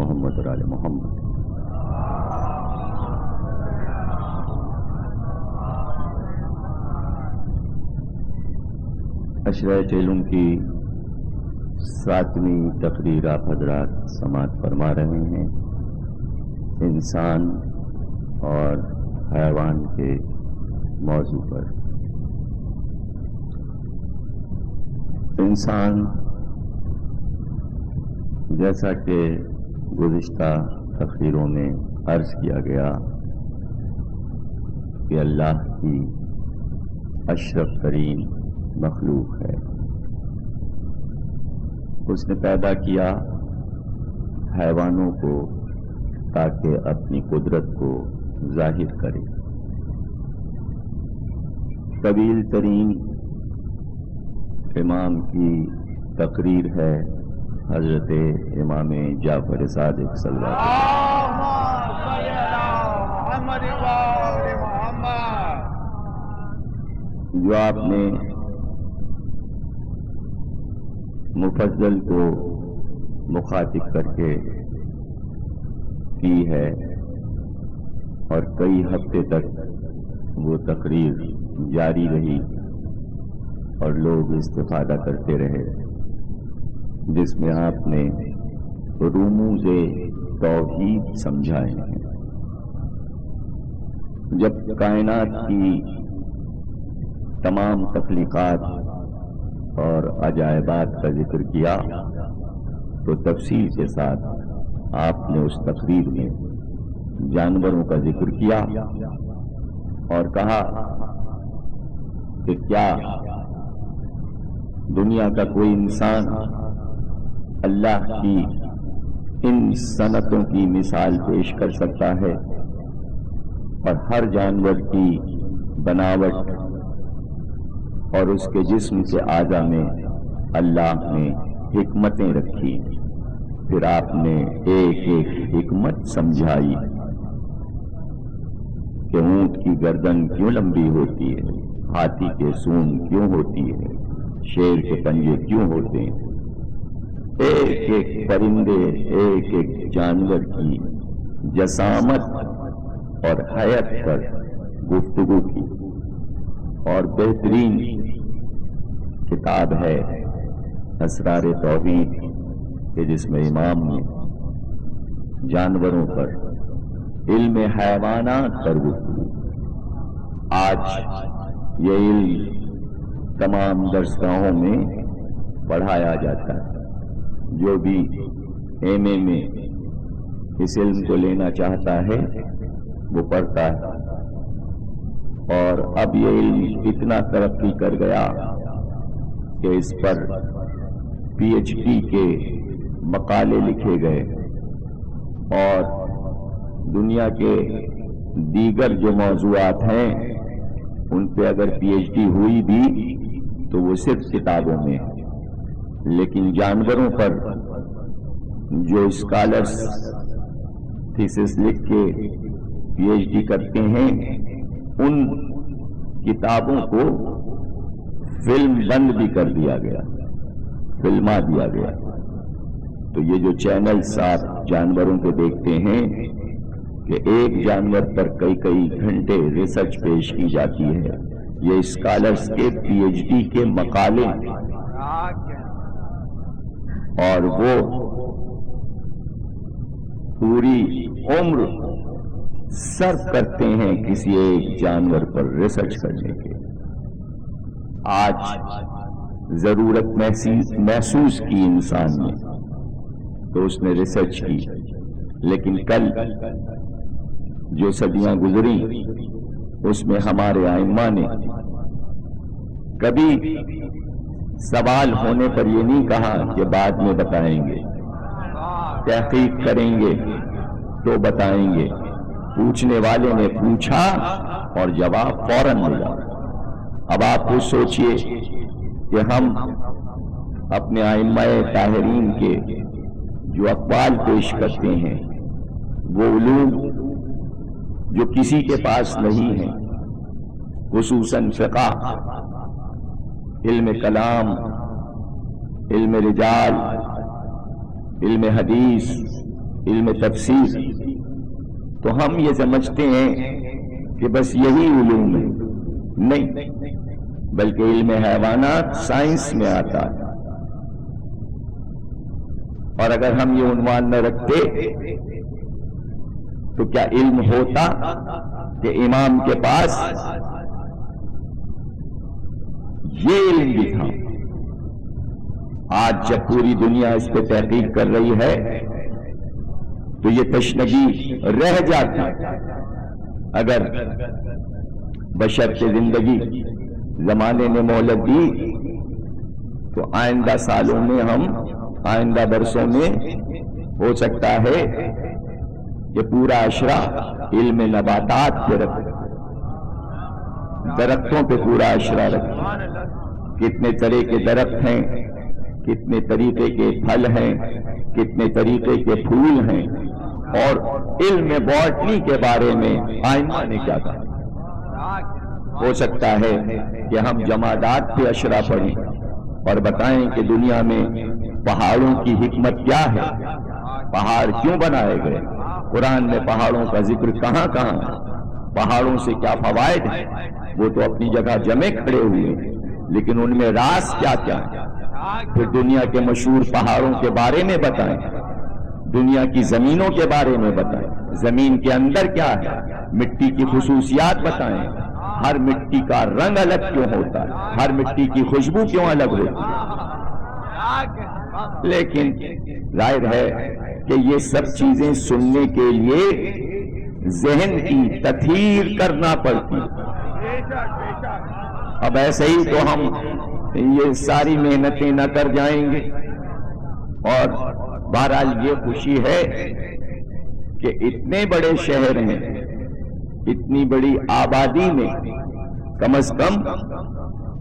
محمد اور آل محمد۔ عشرہ چیلم کی 7ویں تقریر آپ حضرات سماعت فرما رہے ہیں۔ انسان اور حیوان کے موضوع پر۔ انسان جیسا کہ گزشتہ تقریروں میں عرض کیا گیا کہ اللہ کی اشرف ترین مخلوق ہے۔ اس نے پیدا کیا حیوانوں کو تاکہ اپنی قدرت کو ظاہر کرے۔ طویل ترین امام کی تقریر ہے حضرت امام جعفر صادق صلی اللہ علیہ وسلم، جو آپ نے مفضل کو مخاطب کر کے کی ہے، اور کئی ہفتے تک وہ تقریر جاری رہی اور لوگ استفادہ کرتے رہے، جس میں آپ نے رموز توحید سمجھائے ہیں۔ جب کائنات کی تمام تخلیقات اور عجائبات کا ذکر کیا تو تفصیل کے ساتھ آپ نے اس تقریر میں جانوروں کا ذکر کیا اور کہا کہ کیا دنیا کا کوئی انسان اللہ کی ان صنعتوں کی مثال پیش کر سکتا ہے؟ اور ہر جانور کی بناوٹ اور اس کے جسم کے اعضاء میں اللہ نے حکمتیں رکھی۔ پھر آپ نے ایک ایک حکمت سمجھائی کہ اونٹ کی گردن کیوں لمبی ہوتی ہے، ہاتھی کے سونگ کیوں ہوتی ہے، شیر کے پنجے کیوں ہوتے ہیں۔ ایک ایک پرندے، ایک ایک جانور کی جسامت اور حیت پر گفتگو کی، اور بہترین کتاب ہے اسرار توحید کہ جس میں امام نے جانوروں پر، علم حیوانات پر گفتگو۔ آج یہ علم تمام درسگاہوں میں پڑھایا جاتا ہے۔ جو بھی ایم اے میں اس علم کو لینا چاہتا ہے وہ پڑھتا ہے، اور اب یہ علم اتنا ترقی کر گیا کہ اس پر پی ایچ ڈی کے مقالے لکھے گئے، اور دنیا کے دیگر جو موضوعات ہیں ان پہ اگر پی ایچ ڈی ہوئی بھی تو وہ صرف کتابوں میں ہے، لیکن جانوروں پر جو اسکالرز تھیسس لکھ کے پی ایچ ڈی کرتے ہیں ان کتابوں کو فلم بند بھی کر دیا گیا، فلما دیا گیا۔ تو یہ جو چینلز آپ جانوروں کے دیکھتے ہیں کہ ایک جانور پر کئی کئی گھنٹے ریسرچ پیش کی جاتی ہے، یہ اسکالرز کے پی ایچ ڈی کے مقالے، اور وہ پوری عمر صرف کرتے ہیں کسی ایک جانور پر ریسرچ کرنے کے۔ آج ضرورت محسوس کی انسان نے تو اس نے ریسرچ کی، لیکن کل جو صدیاں گزری اس میں ہمارے ائمہ نے کبھی سوال ہونے پر یہ نہیں کہا کہ بعد میں بتائیں گے، تحقیق کریں گے تو بتائیں گے۔ پوچھنے والے نے پوچھا اور جواب فوراً ملا۔ اب آپ کو سوچئے کہ ہم اپنے ائمہ طاہرین کے جو اقوال پیش کرتے ہیں وہ علوم جو کسی کے پاس نہیں ہیں، خصوصاً فقہ، علم کلام، علم رجال، علم حدیث، علم تفسیر، تو ہم یہ سمجھتے ہیں کہ بس یہی علوم ہے. نہیں، بلکہ علم حیوانات سائنس میں آتا ہے. اور اگر ہم یہ عنوان نہ رکھتے تو کیا علم ہوتا کہ امام کے پاس یہ علم بھی تھا؟ آج جب پوری دنیا اس پہ تحقیق کر رہی ہے تو یہ تشنگی رہ جاتی اگر بشر کی زندگی زمانے نے مہلت دی تو آئندہ سالوں میں آئندہ برسوں میں ہو سکتا ہے کہ پورا عشرہ علم نباتات پہ رکھے، درختوں پہ پورا عشرہ رکھے. کتنے طرح کے درخت ہیں، کتنے طریقے کے پھل ہیں، کتنے طریقے کے پھول ہیں، اور علم باٹنی کے بارے میں آئمہ نے کیا کہا. ہو سکتا ہے کہ ہم جمادات پہ عشرہ پڑھیں اور بتائیں کہ دنیا میں پہاڑوں کی حکمت کیا ہے، پہاڑ کیوں بنائے گئے، قرآن میں پہاڑوں کا ذکر کہاں کہاں ہے، پہاڑوں سے کیا فوائد ہیں. وہ تو اپنی جگہ جمے کھڑے ہوئے ہیں، لیکن ان میں راز کیا کیا ہے. پھر دنیا کے مشہور پہاڑوں کے بارے میں بتائیں، دنیا کی زمینوں کے بارے میں بتائیں، زمین کے اندر کیا ہے، مٹی کی خصوصیات بتائیں، ہر مٹی کا رنگ الگ کیوں ہوتا ہے، ہر مٹی کی خوشبو کیوں الگ ہوتی ہے. لیکن ظاہر ہے کہ یہ سب چیزیں سننے کے لیے ذہن کی تطہیر کرنا پڑتی. اب ایسے ہی تو ہم یہ ساری محنتیں نہ کر جائیں گے. اور بہرحال یہ خوشی ہے کہ اتنے بڑے شہر ہیں، اتنی بڑی آبادی میں کم از کم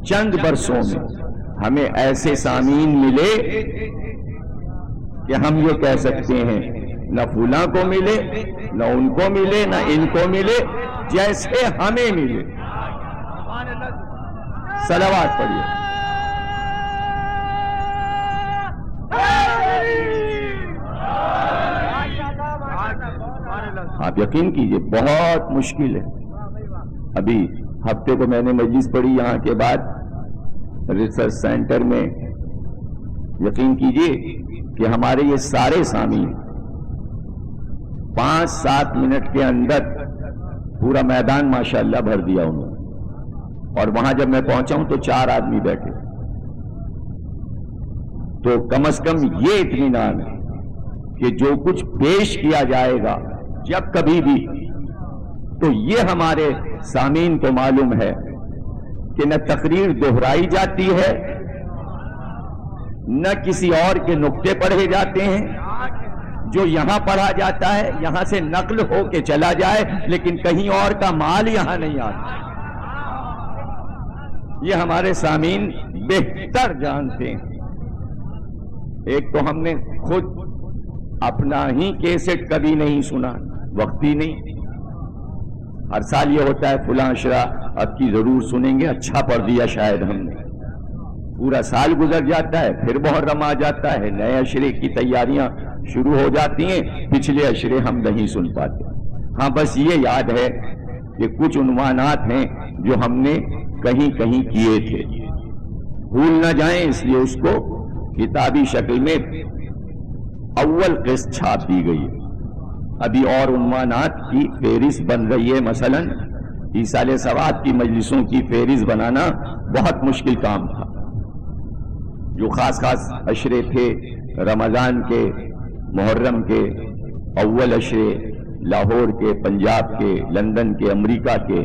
چند برسوں میں ہمیں ایسے سامعین ملے کہ ہم یہ کہہ سکتے ہیں نہ فلاں کو ملے، نہ ان کو ملے، نہ ان کو ملے، جیسے ہمیں ملے. صلوات پڑھیے. آپ یقین کیجئے بہت مشکل ہے. ابھی ہفتے کو میں نے مجلس پڑھی یہاں کے بعد ریسرچ سینٹر میں. یقین کیجئے کہ ہمارے یہ سارے سامعین 5-7 منٹ کے اندر پورا میدان ماشاءاللہ بھر دیا انہوں نے. اور وہاں جب میں پہنچا ہوں تو 4 آدمی بیٹھے. تو کم از کم یہ اطمینان ہے کہ جو کچھ پیش کیا جائے گا جب کبھی بھی تو یہ ہمارے سامعین کو معلوم ہے کہ نہ تقریر دہرائی جاتی ہے، نہ کسی اور کے نقطے پڑھے جاتے ہیں. جو یہاں پڑھا جاتا ہے یہاں سے نقل ہو کے چلا جائے، لیکن کہیں اور کا مال یہاں نہیں آتا. یہ ہمارے سامعین بہتر جانتے ہیں. ایک تو ہم نے خود اپنا ہی کیسٹ کبھی نہیں سنا، وقت ہی نہیں. ہر سال یہ ہوتا ہے فلاں عشرہ اب کی ضرور سنیں گے، اچھا پڑھ دیا شاید ہم نے. پورا سال گزر جاتا ہے، پھر محرم آ جاتا ہے، نئے عشرے کی تیاریاں شروع ہو جاتی ہیں، پچھلے عشرے ہم نہیں سن پاتے. ہاں بس یہ یاد ہے کہ کچھ عنوانات ہیں جو ہم نے کہیں کہیں کیے تھے، بھول نہ جائیں اس لیے اس کو کتابی شکل میں اول قسط چھاپ دی گئی ہے. ابھی اور عنوانات کی فہرست بن رہی ہے. مثلا ایصال ثواب کی مجلسوں کی فہرست بنانا بہت مشکل کام تھا. جو خاص خاص عشرے تھے، رمضان کے، محرم کے، اول عشرے، لاہور کے، پنجاب کے، لندن کے، امریکہ کے،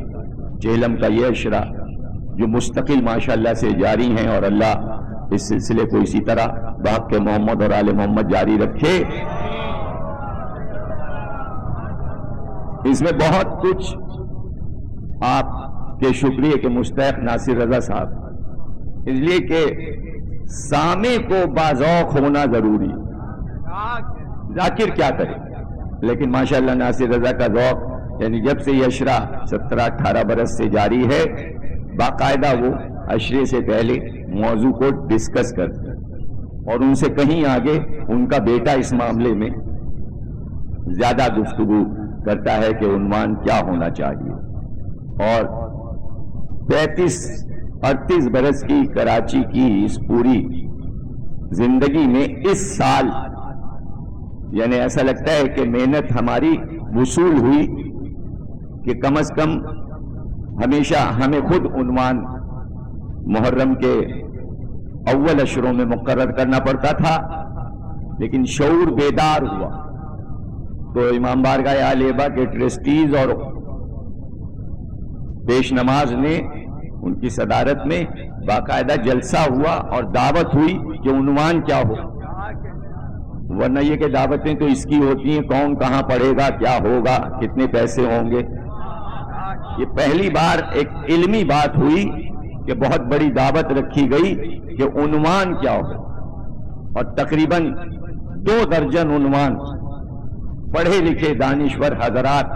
جہلم کا یہ عشرہ جو مستقل ماشاءاللہ سے جاری ہیں، اور اللہ اس سلسلے کو اسی طرح بحق محمد اور آل محمد جاری رکھے. اس میں بہت کچھ آپ کے شکریہ کے مستحق ناصر رضا صاحب، اس لیے کہ سامع کو باذوق ہونا ضروری. ذاکر کیا کرے، لیکن ماشاءاللہ ناصر رضا کا ذوق، یعنی جب سے یہ عشرہ 17-18 برس سے جاری ہے، باقاعدہ وہ عشرے سے پہلے موضوع کو ڈسکس کرتے ہیں. اور ان سے کہیں آگے ان کا بیٹا اس معاملے میں زیادہ گفتگو کرتا ہے کہ عنوان کیا ہونا چاہیے. اور 35-38 برس کی کراچی کی اس پوری زندگی میں اس سال یعنی ایسا لگتا ہے کہ محنت ہماری وصول ہوئی کہ کم از کم ہمیشہ ہمیں خود عنوان محرم کے اول اشروں میں مقرر کرنا پڑتا تھا، لیکن شعور بیدار ہوا تو امام بارگاہ عالیہ کے ٹرسٹیز اور پیش نماز نے ان کی صدارت میں باقاعدہ جلسہ ہوا اور دعوت ہوئی کہ عنوان کیا ہو. ورنہ یہ کہ دعوتیں تو اس کی ہوتی ہیں کون کہاں پڑھے گا، کیا ہوگا، کتنے پیسے ہوں گے. یہ پہلی بار ایک علمی بات ہوئی کہ بہت بڑی دعوت رکھی گئی کہ عنوان کیا ہو، اور تقریباً 2 درجن عنوان پڑھے لکھے دانشور حضرات،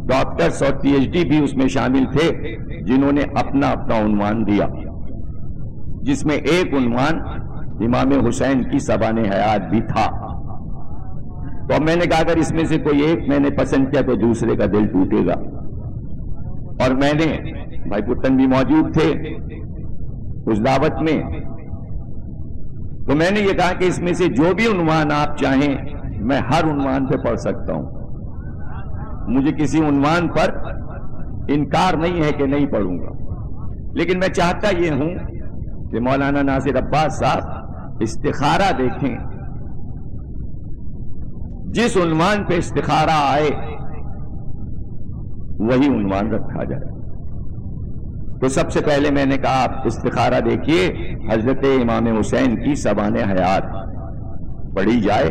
ڈاکٹرز اور PhD بھی اس میں شامل تھے جنہوں نے اپنا اپنا عنوان دیا، جس میں ایک عنوان امام حسین کی سبان حیات بھی تھا. تو اب میں نے کہا اگر اس میں سے کوئی ایک میں نے پسند کیا تو دوسرے کا دل ٹوٹے گا. اور میں نے بھائی پتن بھی موجود تھے اس دعوت میں، تو میں نے یہ کہا کہ اس میں سے جو بھی عنوان آپ چاہیں میں ہر عنوان پہ پڑھ سکتا ہوں. مجھے کسی عنوان پر انکار نہیں ہے کہ نہیں پڑھوں گا، لیکن میں چاہتا یہ ہوں کہ مولانا ناصر عباس صاحب استخارہ دیکھیں، جس عنوان پہ استخارہ آئے وہی عنوان رکھا جائے. تو سب سے پہلے میں نے کہا آپ استخارہ دیکھیے، حضرت امام حسین کی سبان حیات پڑھی جائے.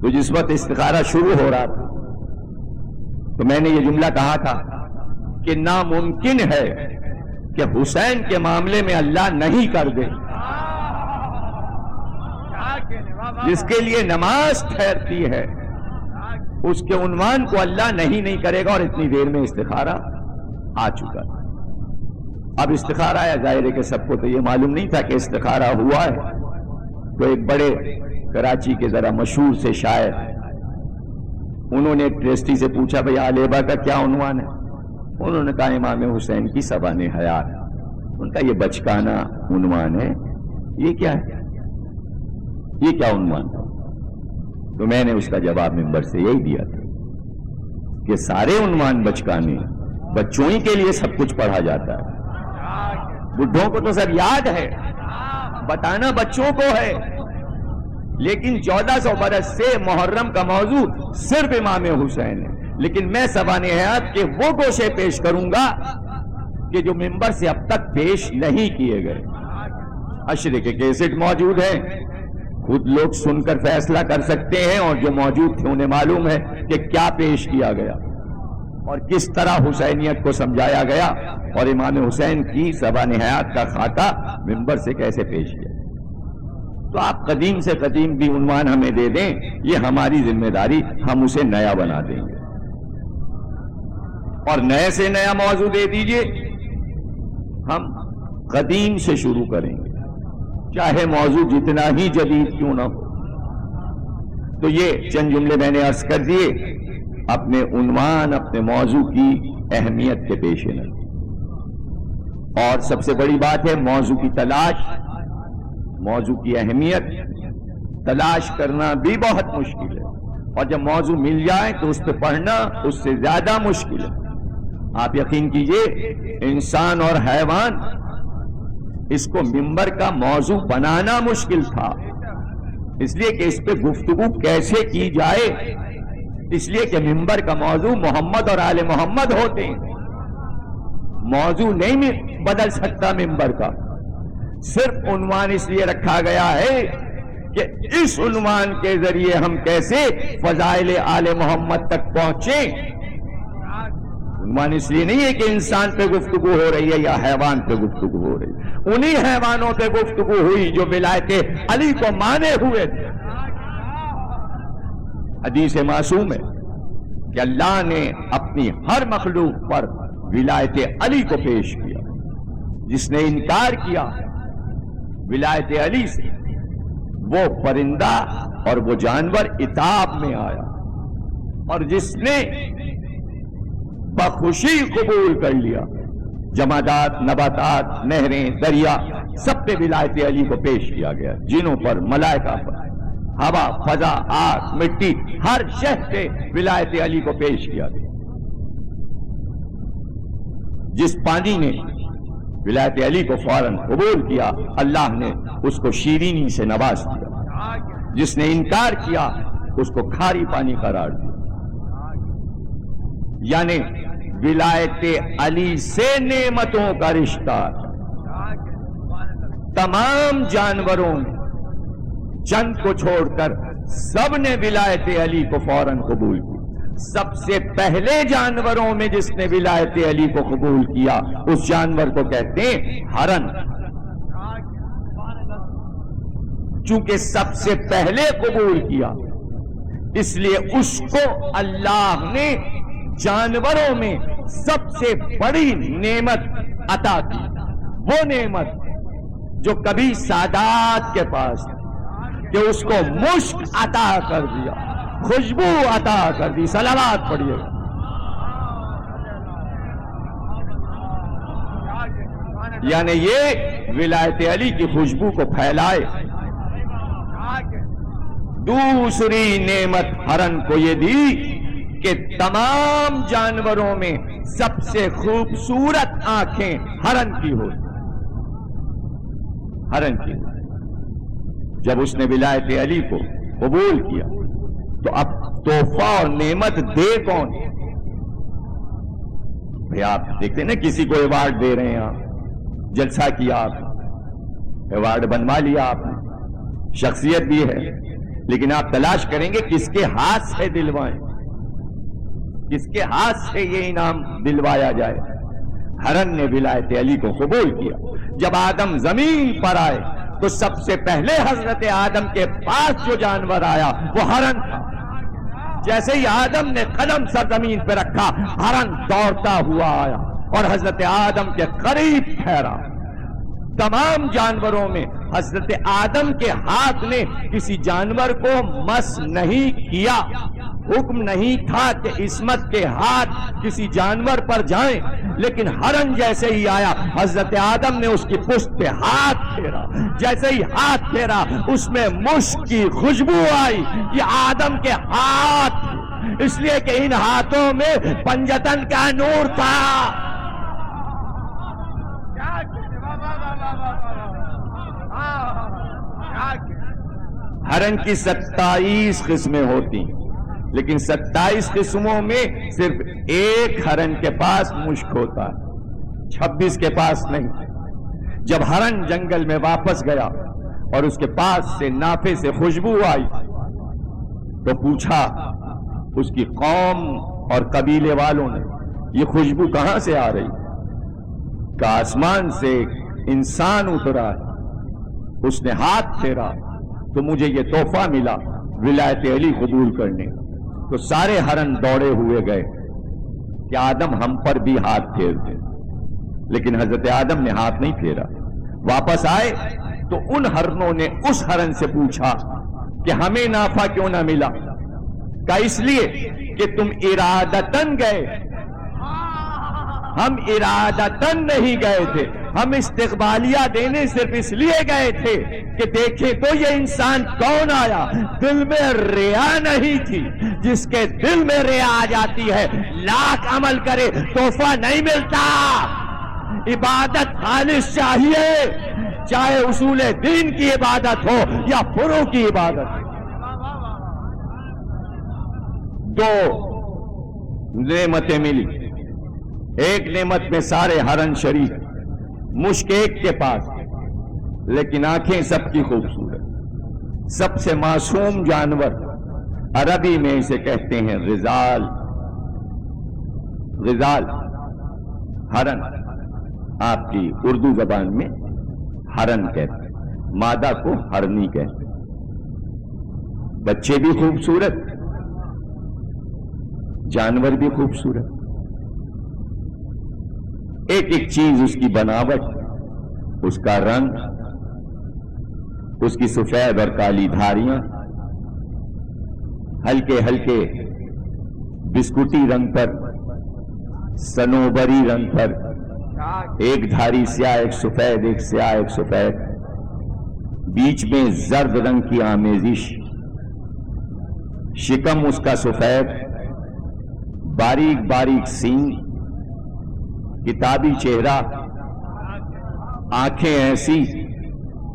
تو جس وقت استخارہ شروع ہو رہا تھا تو میں نے یہ جملہ کہا تھا کہ ناممکن ہے کہ حسین کے معاملے میں اللہ نہیں کر دے. جس کے لیے نماز ٹھہرتی ہے اس کے عنوان کو اللہ نہیں کرے گا. اور اتنی دیر میں استخارہ آ چکا. اب استخارہ آیا، ظاہر ہے کہ سب کو تو یہ معلوم نہیں تھا کہ استخارہ ہوا ہے. تو ایک بڑے کراچی کے ذرا مشہور سے شاعر، انہوں نے ایک ٹرسٹی سے پوچھا بھئی علیبہ کا کیا عنوان ہے؟ انہوں نے کہا امام حسین کی سبان حیات. ان کا یہ بچکانا عنوان ہے، یہ کیا ہے، یہ کیا عنوان تھا؟ تو میں نے اس کا جواب منبر سے یہی دیا تھا کہ سارے عنوان بچکانے، بچوں ہی کے لیے سب کچھ پڑھا جاتا ہے. بڈھوں کو تو سب یاد ہے، بتانا بچوں کو ہے. لیکن 1400 برس سے محرم کا موضوع صرف امام حسین ہے. لیکن میں سبان حیات کے وہ گوشے پیش کروں گا کہ جو منبر سے اب تک پیش نہیں کیے گئے. عشرے کے کیسٹ موجود ہیں، خود لوگ سن کر فیصلہ کر سکتے ہیں، اور جو موجود تھے انہیں معلوم ہے کہ کیا پیش کیا گیا اور کس طرح حسینیت کو سمجھایا گیا، اور امام حسین کی سبان حیات کا خاکہ ممبر سے کیسے پیش کیا. تو آپ قدیم سے قدیم بھی عنوان ہمیں دے دیں، یہ ہماری ذمہ داری، ہم اسے نیا بنا دیں گے. اور نئے سے نیا موضوع دے دیجئے، ہم قدیم سے شروع کریں گے، چاہے موضوع جتنا ہی جدید کیوں نہ ہو. تو یہ چند جملے میں نے عرض کر دیے اپنے عنوان، اپنے موضوع کی اہمیت کے پیش نظر. اور سب سے بڑی بات ہے موضوع کی تلاش، موضوع کی اہمیت تلاش کرنا بھی بہت مشکل ہے، اور جب موضوع مل جائے تو اس پہ پڑھنا اس سے زیادہ مشکل ہے. آپ یقین کیجئے انسان اور حیوان، اس کو منبر کا موضوع بنانا مشکل تھا، اس لیے کہ اس پہ گفتگو کیسے کی جائے، اس لیے کہ منبر کا موضوع محمد اور آل محمد ہوتے ہیں. موضوع نہیں بدل سکتا منبر کا، صرف عنوان اس لیے رکھا گیا ہے کہ اس عنوان کے ذریعے ہم کیسے فضائل آل محمد تک پہنچیں. عنوان اس لیے نہیں ہے کہ انسان پہ گفتگو ہو رہی ہے یا حیوان پہ گفتگو ہو رہی ہے، انہی حیوانوں پہ گفتگو ہوئی جو ولایت علی کو مانے ہوئے تھے. حدیث معصوم ہے کہ اللہ نے اپنی ہر مخلوق پر ولایت علی کو پیش کیا. جس نے انکار کیا ولایت علی سے، وہ پرندہ اور وہ جانور عتاب میں آیا، اور جس نے بخوشی قبول کر لیا، جمادات، نباتات، نہریں، دریا، سب پہ ولایت علی کو پیش کیا گیا، جنوں پر، ملائکہ پر، ہوا، فضا، آگ، مٹی، ہر شے پہ ولایت علی کو پیش کیا گیا۔ جس پانی نے ولایت علی کو فوراً قبول کیا، اللہ نے اس کو شیرینی سے نواز دیا، جس نے انکار کیا اس کو کھاری پانی قرار دیا۔ یعنی ولایت علی سے نعمتوں کا رشتہ تمام جانوروں میں، چند کو چھوڑ کر سب نے ولایت علی کو فوراً قبول کیا۔ سب سے پہلے جانوروں میں جس نے ولایت علی کو قبول کیا، اس جانور کو کہتے ہیں ہرن، چونکہ سب سے پہلے قبول کیا اس لیے اس کو اللہ نے جانوروں میں سب سے بڑی نعمت عطا کی، وہ نعمت جو کبھی سادات کے پاس کہ اس کو مشک عطا کر دیا، خوشبو عطا کر دی۔ صلوات پڑھیے۔ یعنی یہ ولایت علی کی خوشبو کو پھیلائے۔ دوسری نعمت ہرن کو یہ دی کہ تمام جانوروں میں سب سے خوبصورت آنکھیں ہرن کی ہو، ہرن کی۔ جب اس نے ولایت علی کو قبول کیا تو اب تحفہ اور نعمت دے کون؟ بھئی آپ دیکھتے ہیں نا، کسی کو ایوارڈ دے رہے ہیں، آپ جلسہ کیا، آپ ایوارڈ بنوا لیا، آپ نے شخصیت بھی ہے، لیکن آپ تلاش کریں گے کس کے ہاتھ سے دلوائیں، کس کے ہاتھ سے یہ انعام دلوایا جائے۔ ہرن نے ولایت علی کو قبول کیا۔ جب آدم زمین پر آئے تو سب سے پہلے حضرت آدم کے پاس جو جانور آیا وہ ہرن تھا۔ جیسے ہی آدم نے قدم سرزمین پہ رکھا، ہرن دوڑتا ہوا آیا اور حضرت آدم کے قریب ٹھہرا۔ تمام جانوروں میں حضرت آدم کے ہاتھ نے کسی جانور کو مس نہیں کیا، حکم نہیں تھا کہ عصمت کے ہاتھ کسی جانور پر جائیں، لیکن ہرن جیسے ہی آیا حضرت آدم نے اس کی پشت پہ ہاتھ پھیرا۔ جیسے ہی ہاتھ پھیرا اس میں مشک کی خوشبو آئی۔ یہ آدم کے ہاتھ، اس لیے کہ ان ہاتھوں میں پنجتن کا نور تھا۔ ہرن کی 27 قسمیں ہوتی، لیکن 27 قسموں میں صرف ایک ہرن کے پاس مشک ہوتا ہے، 26 کے پاس نہیں۔ جب ہرن جنگل میں واپس گیا اور اس کے پاس سے نافے سے خوشبو آئی تو پوچھا اس کی قوم اور قبیلے والوں نے، یہ خوشبو کہاں سے آ رہی؟ کہ آسمان سے انسان اترا ہے، اس نے ہاتھ پھیرا تو مجھے یہ تحفہ ملا ولایت علی قبول کرنے۔ تو سارے ہرن دوڑے ہوئے گئے کہ آدم ہم پر بھی ہاتھ پھیر دے، لیکن حضرت آدم نے ہاتھ نہیں پھیرا۔ واپس آئے تو ان ہرنوں نے اس ہرن سے پوچھا کہ ہمیں نافع کیوں نہ ملا؟ کہ اس لیے کہ تم ارادتاً گئے، ہم ارادتاً نہیں گئے تھے، ہم استقبالیہ دینے صرف اس لیے گئے تھے کہ دیکھیں تو یہ انسان کون آیا۔ دل میں ریا نہیں تھی، جس کے دل میں ریا آ جاتی ہے لاکھ عمل کرے تحفہ نہیں ملتا۔ عبادت خالص چاہیے، چاہے اصول دین کی عبادت ہو یا فروع کی عبادت۔ دو نعمتیں ملی، ایک نعمت میں سارے ہرن شریک، مشک ایک کے پاس، لیکن آنکھیں سب کی خوبصورت۔ سب سے معصوم جانور عربی میں اسے کہتے ہیں غزال، غزال ہرن، آپ کی اردو زبان میں ہرن کہتے ہیں، مادہ کو ہرنی کہتے ہیں۔ بچے بھی خوبصورت، جانور بھی خوبصورت، ایک ایک چیز، اس کی بناوٹ، اس کا رنگ، اس کی سفید اور کالی دھاریاں ہلکے ہلکے بسکٹی رنگ پر، سنوبری رنگ پر، ایک دھاری سیاہ ایک سفید، ایک سیاہ ایک سفید، بیچ میں زرد رنگ کی آمیزش، شکم اس کا سفید، باریک باریک سینگ، کتابی چہرہ، آنکھیں ایسی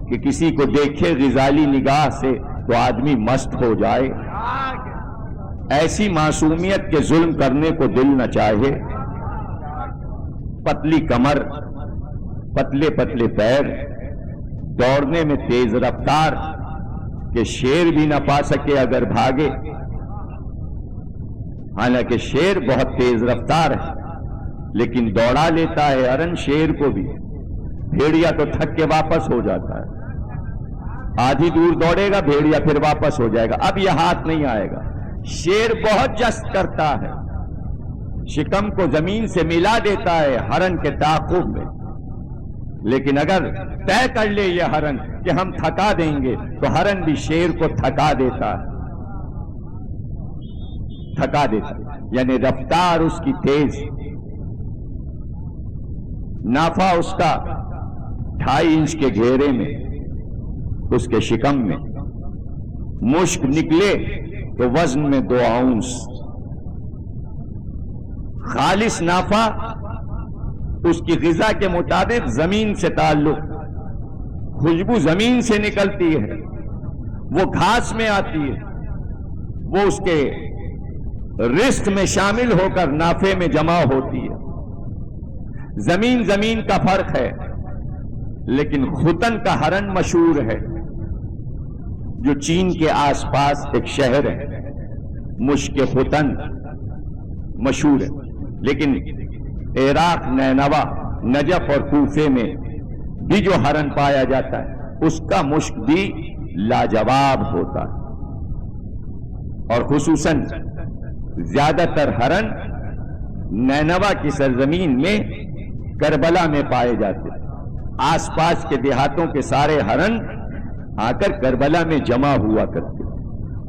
کہ کسی کو دیکھے غزالی نگاہ سے تو آدمی مست ہو جائے، ایسی معصومیت کے ظلم کرنے کو دل نہ چاہے، پتلی کمر، پتلے پتلے پیر، دوڑنے میں تیز رفتار کہ شیر بھی نہ پا سکے اگر بھاگے، حالانکہ شیر بہت تیز رفتار ہے لیکن دوڑا لیتا ہے ہرن شیر کو بھی، بھیڑیا تو تھک کے واپس ہو جاتا ہے، آدھی دور دوڑے گا بھیڑیا پھر واپس ہو جائے گا، اب یہ ہاتھ نہیں آئے گا۔ شیر بہت جست کرتا ہے، شکم کو زمین سے ملا دیتا ہے ہرن کے تعاقب میں، لیکن اگر طے کر لے یہ ہرن کہ ہم تھکا دیں گے تو ہرن بھی شیر کو تھکا دیتا ہے، تھکا دیتا ہے، یعنی رفتار اس کی تیز، نافا اس کا 2.5 انچ کے گھیرے میں، اس کے شکم میں، مشک نکلے تو وزن میں 2 اونس، خالص نافا اس کی غذا کے مطابق زمین سے تعلق، خوشبو زمین سے نکلتی ہے، وہ گھاس میں آتی ہے، وہ اس کے رزق میں شامل ہو کر نافے میں جمع ہوتی ہے۔ زمین زمین کا فرق ہے، لیکن ختن کا ہرن مشہور ہے جو چین کے آس پاس ایک شہر ہے، مشک ختن مشہور ہے، لیکن عراق، نینوا، نجف اور کوفے میں بھی جو ہرن پایا جاتا ہے اس کا مشک بھی لاجواب ہوتا ہے، اور خصوصاً زیادہ تر ہرن نینوا کی سرزمین میں کربلا میں پائے جاتے ہیں، آس پاس کے دیہاتوں کے سارے ہرن آ کر کربلا میں جمع ہوا کرتے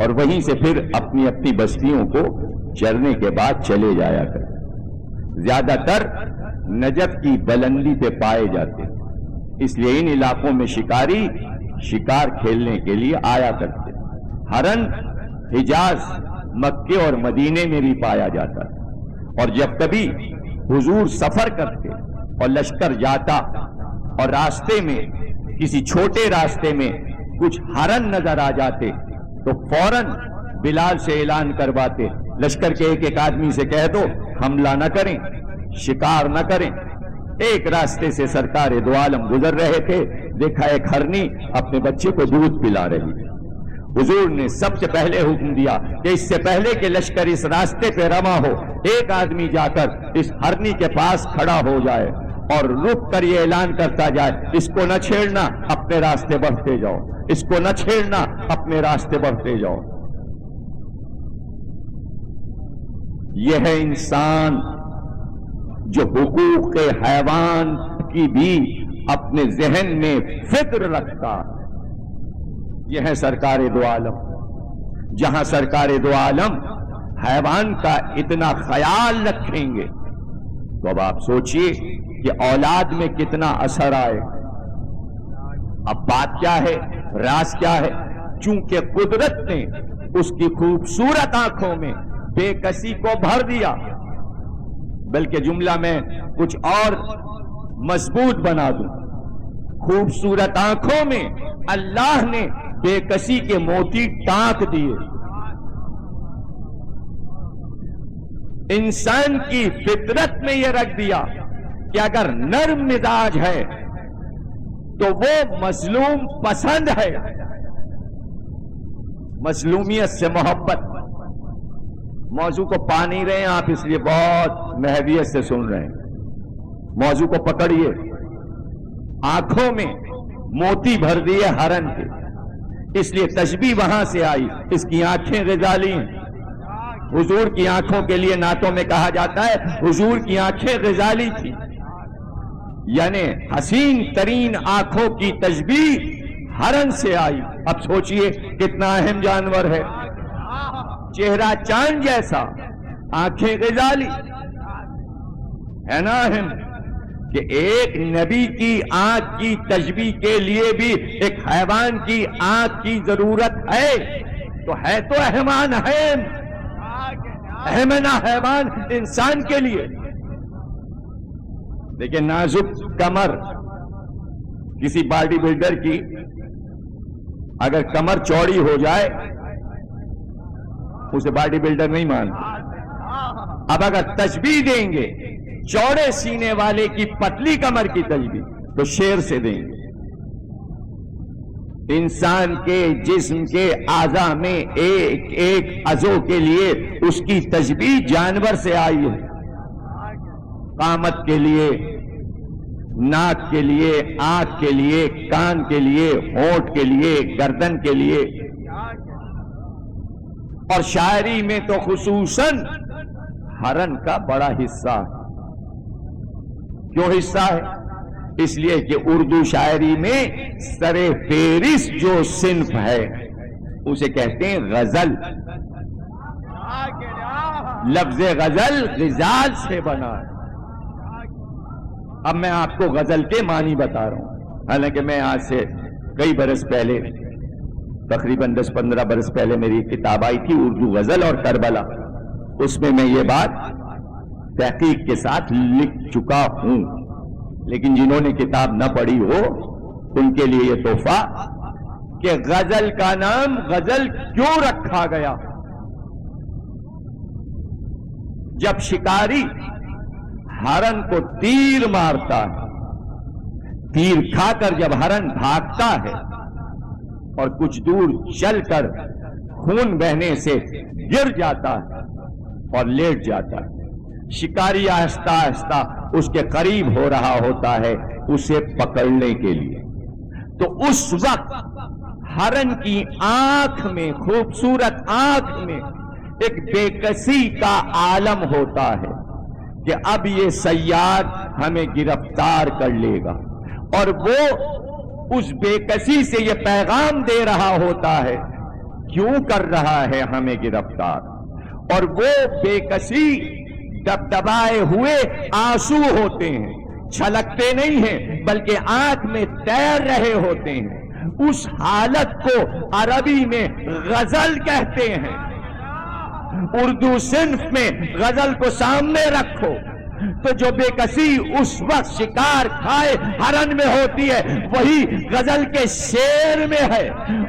اور وہیں سے پھر اپنی اپنی بستیوں کو چرنے کے بعد چلے جایا کرتے، زیادہ تر نجف کی بلندی پہ پائے جاتے، اس لیے ان علاقوں میں شکاری شکار کھیلنے کے لیے آیا کرتے۔ ہرن حجاز، مکے اور مدینے میں بھی پایا جاتا ہے، اور جب کبھی حضور سفر کرتے اور لشکر جاتا اور راستے میں کسی چھوٹے راستے میں کچھ ہرن نظر آ جاتے تو فوراً بلال سے اعلان کرواتے، لشکر کے ایک ایک آدمی سے کہہ دو حملہ نہ کریں، شکار نہ کریں۔ ایک راستے سے سرکار دو عالم گزر رہے تھے، دیکھا ایک ہرنی اپنے بچے کو دودھ پلا رہی ہے، حضور نے سب سے پہلے حکم دیا کہ اس سے پہلے کہ لشکر اس راستے پہ رواں ہو، ایک آدمی جا کر اس ہرنی کے پاس کھڑا ہو جائے اور رک کر یہ اعلان کرتا جائے، اس کو نہ چھیڑنا، اپنے راستے بڑھتے جاؤ، اس کو نہ چھیڑنا، اپنے راستے بڑھتے جاؤ۔ یہ ہے انسان جو حقوق حیوان کی بھی اپنے ذہن میں فکر رکھتا ہے۔ یہ ہے سرکار دو عالم، جہاں سرکار دو عالم حیوان کا اتنا خیال رکھیں گے تو اب آپ سوچئے کہ اولاد میں کتنا اثر آئے۔ اب بات کیا ہے، راز کیا ہے؟ چونکہ قدرت نے اس کی خوبصورت آنکھوں میں بے کسی کو بھر دیا، بلکہ جملہ میں کچھ اور مضبوط بنا دوں، خوبصورت آنکھوں میں اللہ نے بے کسی کے موتی ٹانک دیے۔ انسان کی فطرت میں یہ رکھ دیا کہ اگر نرم مزاج ہے تو وہ مظلوم پسند ہے، مظلومیت سے محبت۔ موضوع کو پا نہیں رہے ہیں آپ، اس لیے بہت محویت سے سن رہے ہیں، موضوع کو پکڑیے۔ آنکھوں میں موتی بھر دیے ہرن کے، اس لیے تشبیہ وہاں سے آئی، اس کی آنکھیں غزالی ہیں۔ حضور کی آنکھوں کے لیے نعتوں میں کہا جاتا ہے حضور کی آنکھیں غزالی تھی، یعنی حسین ترین آنکھوں کی تشبیہ ہرن سے آئی. اب سوچئے کتنا اہم جانور ہے. چہرہ چاند جیسا، آنکھیں غزالی، ہے نا اہم کہ ایک نبی کی آنکھ کی تشبیہ کے لیے بھی ایک حیوان کی آنکھ کی ضرورت ہے. تو اہمان اہم نا حیوان انسان کے لیے. لیکن نازک کمر کسی باڈی بلڈر کی اگر کمر چوڑی ہو جائے اسے باڈی بلڈر نہیں مانتے. اب اگر تشبیہ دیں گے چوڑے سینے والے کی پتلی کمر کی تشبیہ تو شیر سے دیں گے. انسان کے جسم کے اعضاء میں ایک ایک عضو کے لیے اس کی تشبیہ جانور سے آئی ہے. قامت کے لیے، ناک کے لیے، آنکھ کے لیے، کان کے لیے، ہونٹ کے لیے، گردن کے لیے. اور شاعری میں تو خصوصاً ہرن کا بڑا حصہ ہے. کیوں حصہ ہے؟ اس لیے کہ اردو شاعری میں سر فہرست جو صنف ہے اسے کہتے ہیں غزل. لفظ غزل غزال سے بنا ہے. اب میں آپ کو غزل کے معنی بتا رہا ہوں. حالانکہ میں آج سے کئی برس پہلے، تقریباً 10-15 برس پہلے میری کتاب آئی تھی اردو غزل اور کربلا. اس میں یہ بات تحقیق کے ساتھ لکھ چکا ہوں. لیکن جنہوں نے کتاب نہ پڑھی ہو ان کے لیے یہ تحفہ کہ غزل کا نام غزل کیوں رکھا گیا. جب شکاری ہرن کو تیر مارتا ہے، تیر کھا کر جب ہرن بھاگتا ہے اور کچھ دور چل کر خون بہنے سے گر جاتا ہے اور لیٹ جاتا ہے، شکاری آہستہ آہستہ اس کے قریب ہو رہا ہوتا ہے اسے پکڑنے کے لیے. تو اس وقت ہرن کی آنکھ میں، خوبصورت آنکھ میں ایک بے کسی کا عالم ہوتا ہے کہ اب یہ صیاد ہمیں گرفتار کر لے گا. اور وہ اس بے کسی سے یہ پیغام دے رہا ہوتا ہے کیوں کر رہا ہے ہمیں گرفتار. اور وہ بے کسی دبدبائے ہوئے آنسو ہوتے ہیں، چھلکتے نہیں ہیں بلکہ آنکھ میں تیر رہے ہوتے ہیں. اس حالت کو عربی میں غزل کہتے ہیں. اردو صنف میں غزل کو سامنے رکھو تو جو بے کسی اس وقت شکار کھائے ہرن میں ہوتی ہے وہی غزل کے شعر میں ہے.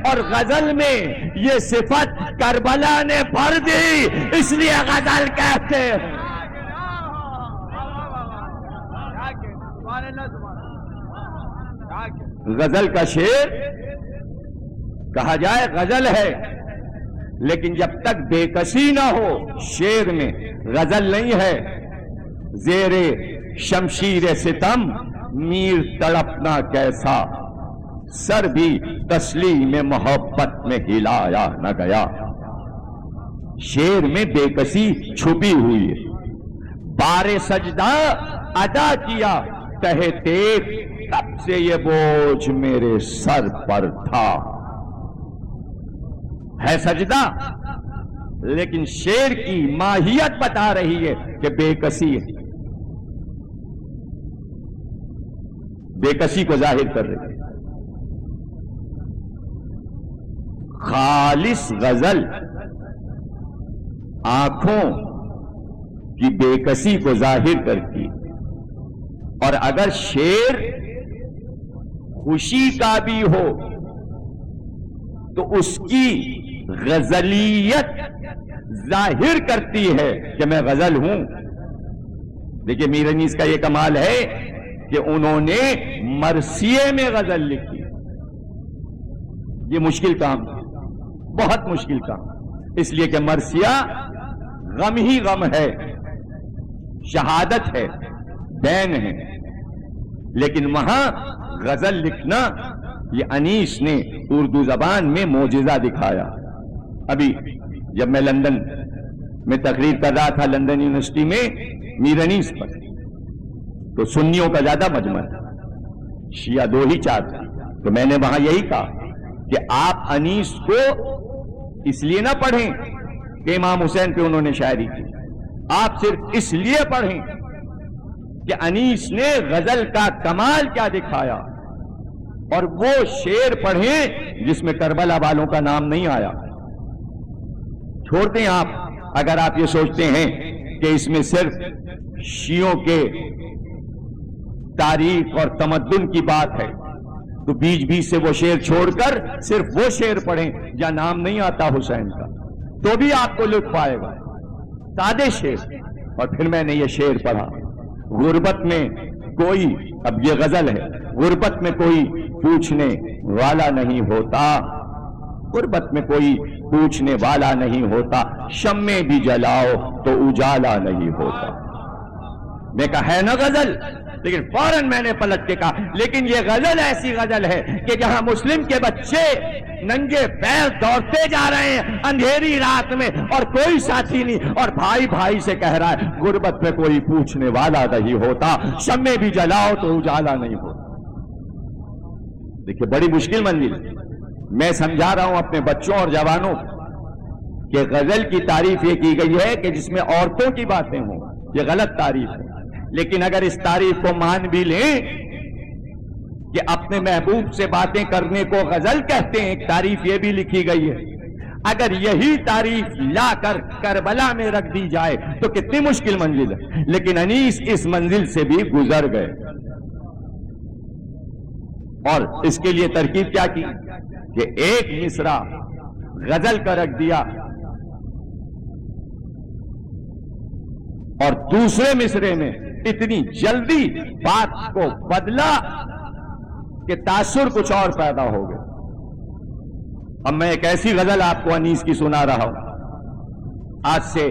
اور غزل میں یہ صفت کربلا نے بھر دی اس لیے غزل کہتے ہیں. غزل کا شعر کہا جائے غزل ہے، لیکن جب تک بے کسی نہ ہو شعر میں غزل نہیں ہے. زیر شمشیر ستم میر تڑپنا کیسا، سر بھی تسلیم محبت میں ہلایا نہ گیا. شعر میں بے کسی چھپی ہوئی ہے. بار سجدہ ادا کیا تہے تیغ، تب سے یہ بوجھ میرے سر پر تھا. ہے سجدہ لیکن شعر کی ماہیت بتا رہی ہے کہ بے کسی ہے، بے کسی کو ظاہر کر رہی ہے. خالص غزل آنکھوں کی بے کسی کو ظاہر کرتی. اور اگر شعر خوشی کا بھی ہو تو اس کی غزلیت ظاہر کرتی ہے کہ میں غزل ہوں. دیکھیے میر انیس کا یہ کمال ہے کہ انہوں نے مرثیے میں غزل لکھی. یہ مشکل کام ہے، بہت مشکل کام، اس لیے کہ مرثیہ غم ہی غم ہے، شہادت ہے، دین ہے. لیکن وہاں غزل لکھنا یہ انیس نے اردو زبان میں معجزہ دکھایا. ابھی جب میں لندن میں تقریر کر رہا تھا لندن یونیورسٹی میں میر انیس پر، تو سنیوں کا زیادہ مجمع تھا، شیعہ 2 ہی 4 تھا. تو میں نے وہاں یہی کہا کہ آپ انیس کو اس لیے نہ پڑھیں کہ امام حسین پہ انہوں نے شاعری کی، آپ صرف اس لیے پڑھیں کہ انیس نے غزل کا کمال کیا دکھایا، اور وہ شعر پڑھیں جس میں کربلا والوں کا نام نہیں آیا۔ چھوڑ دیں آپ، اگر آپ یہ سوچتے ہیں کہ اس میں صرف شیعوں کے تاریخ اور تمدن کی بات ہے تو بیچ بیچ سے وہ شعر چھوڑ کر صرف وہ شعر پڑھیں جہاں نام نہیں آتا حسین کا، تو بھی آپ کو لطف آئے گا، سادے شعر۔ اور پھر میں نے یہ شعر پڑھا، غربت میں کوئی، اب یہ غزل ہے، غربت میں کوئی پوچھنے والا نہیں ہوتا، غربت میں کوئی پوچھنے والا نہیں ہوتا، شمع بھی جلاؤ تو اجالا نہیں ہوتا۔ میں کہا ہے نا غزل، لیکن فوراً میں نے پلٹ کے کہا لیکن یہ غزل ایسی غزل ہے کہ جہاں مسلم کے بچے ننگے پیر دوڑتے جا رہے ہیں اندھیری رات میں اور کوئی ساتھی نہیں، اور بھائی بھائی سے کہہ رہا ہے غربت میں کوئی پوچھنے والا نہیں ہوتا، شمع بھی جلاؤ تو اجالا نہیں ہوتا۔ دیکھیں بڑی مشکل منزل، میں سمجھا رہا ہوں اپنے بچوں اور جوانوں کہ غزل کی تعریف یہ کی گئی ہے کہ جس میں عورتوں کی باتیں ہوں، یہ غلط تعریف ہے، لیکن اگر اس تعریف کو مان بھی لیں کہ اپنے محبوب سے باتیں کرنے کو غزل کہتے ہیں، ایک تعریف یہ بھی لکھی گئی ہے، اگر یہی تعریف لا کر کربلا میں رکھ دی جائے تو کتنی مشکل منزل ہے، لیکن انیس اس منزل سے بھی گزر گئے۔ اور اس کے لیے ترکیب کیا کی کہ ایک مصرع غزل کا رکھ دیا اور دوسرے مصرے میں اتنی جلدی بات کو بدلا کہ تاثر کچھ اور پیدا ہو گیا۔ اب میں ایک ایسی غزل آپ کو انیس کی سنا رہا ہوں، آج سے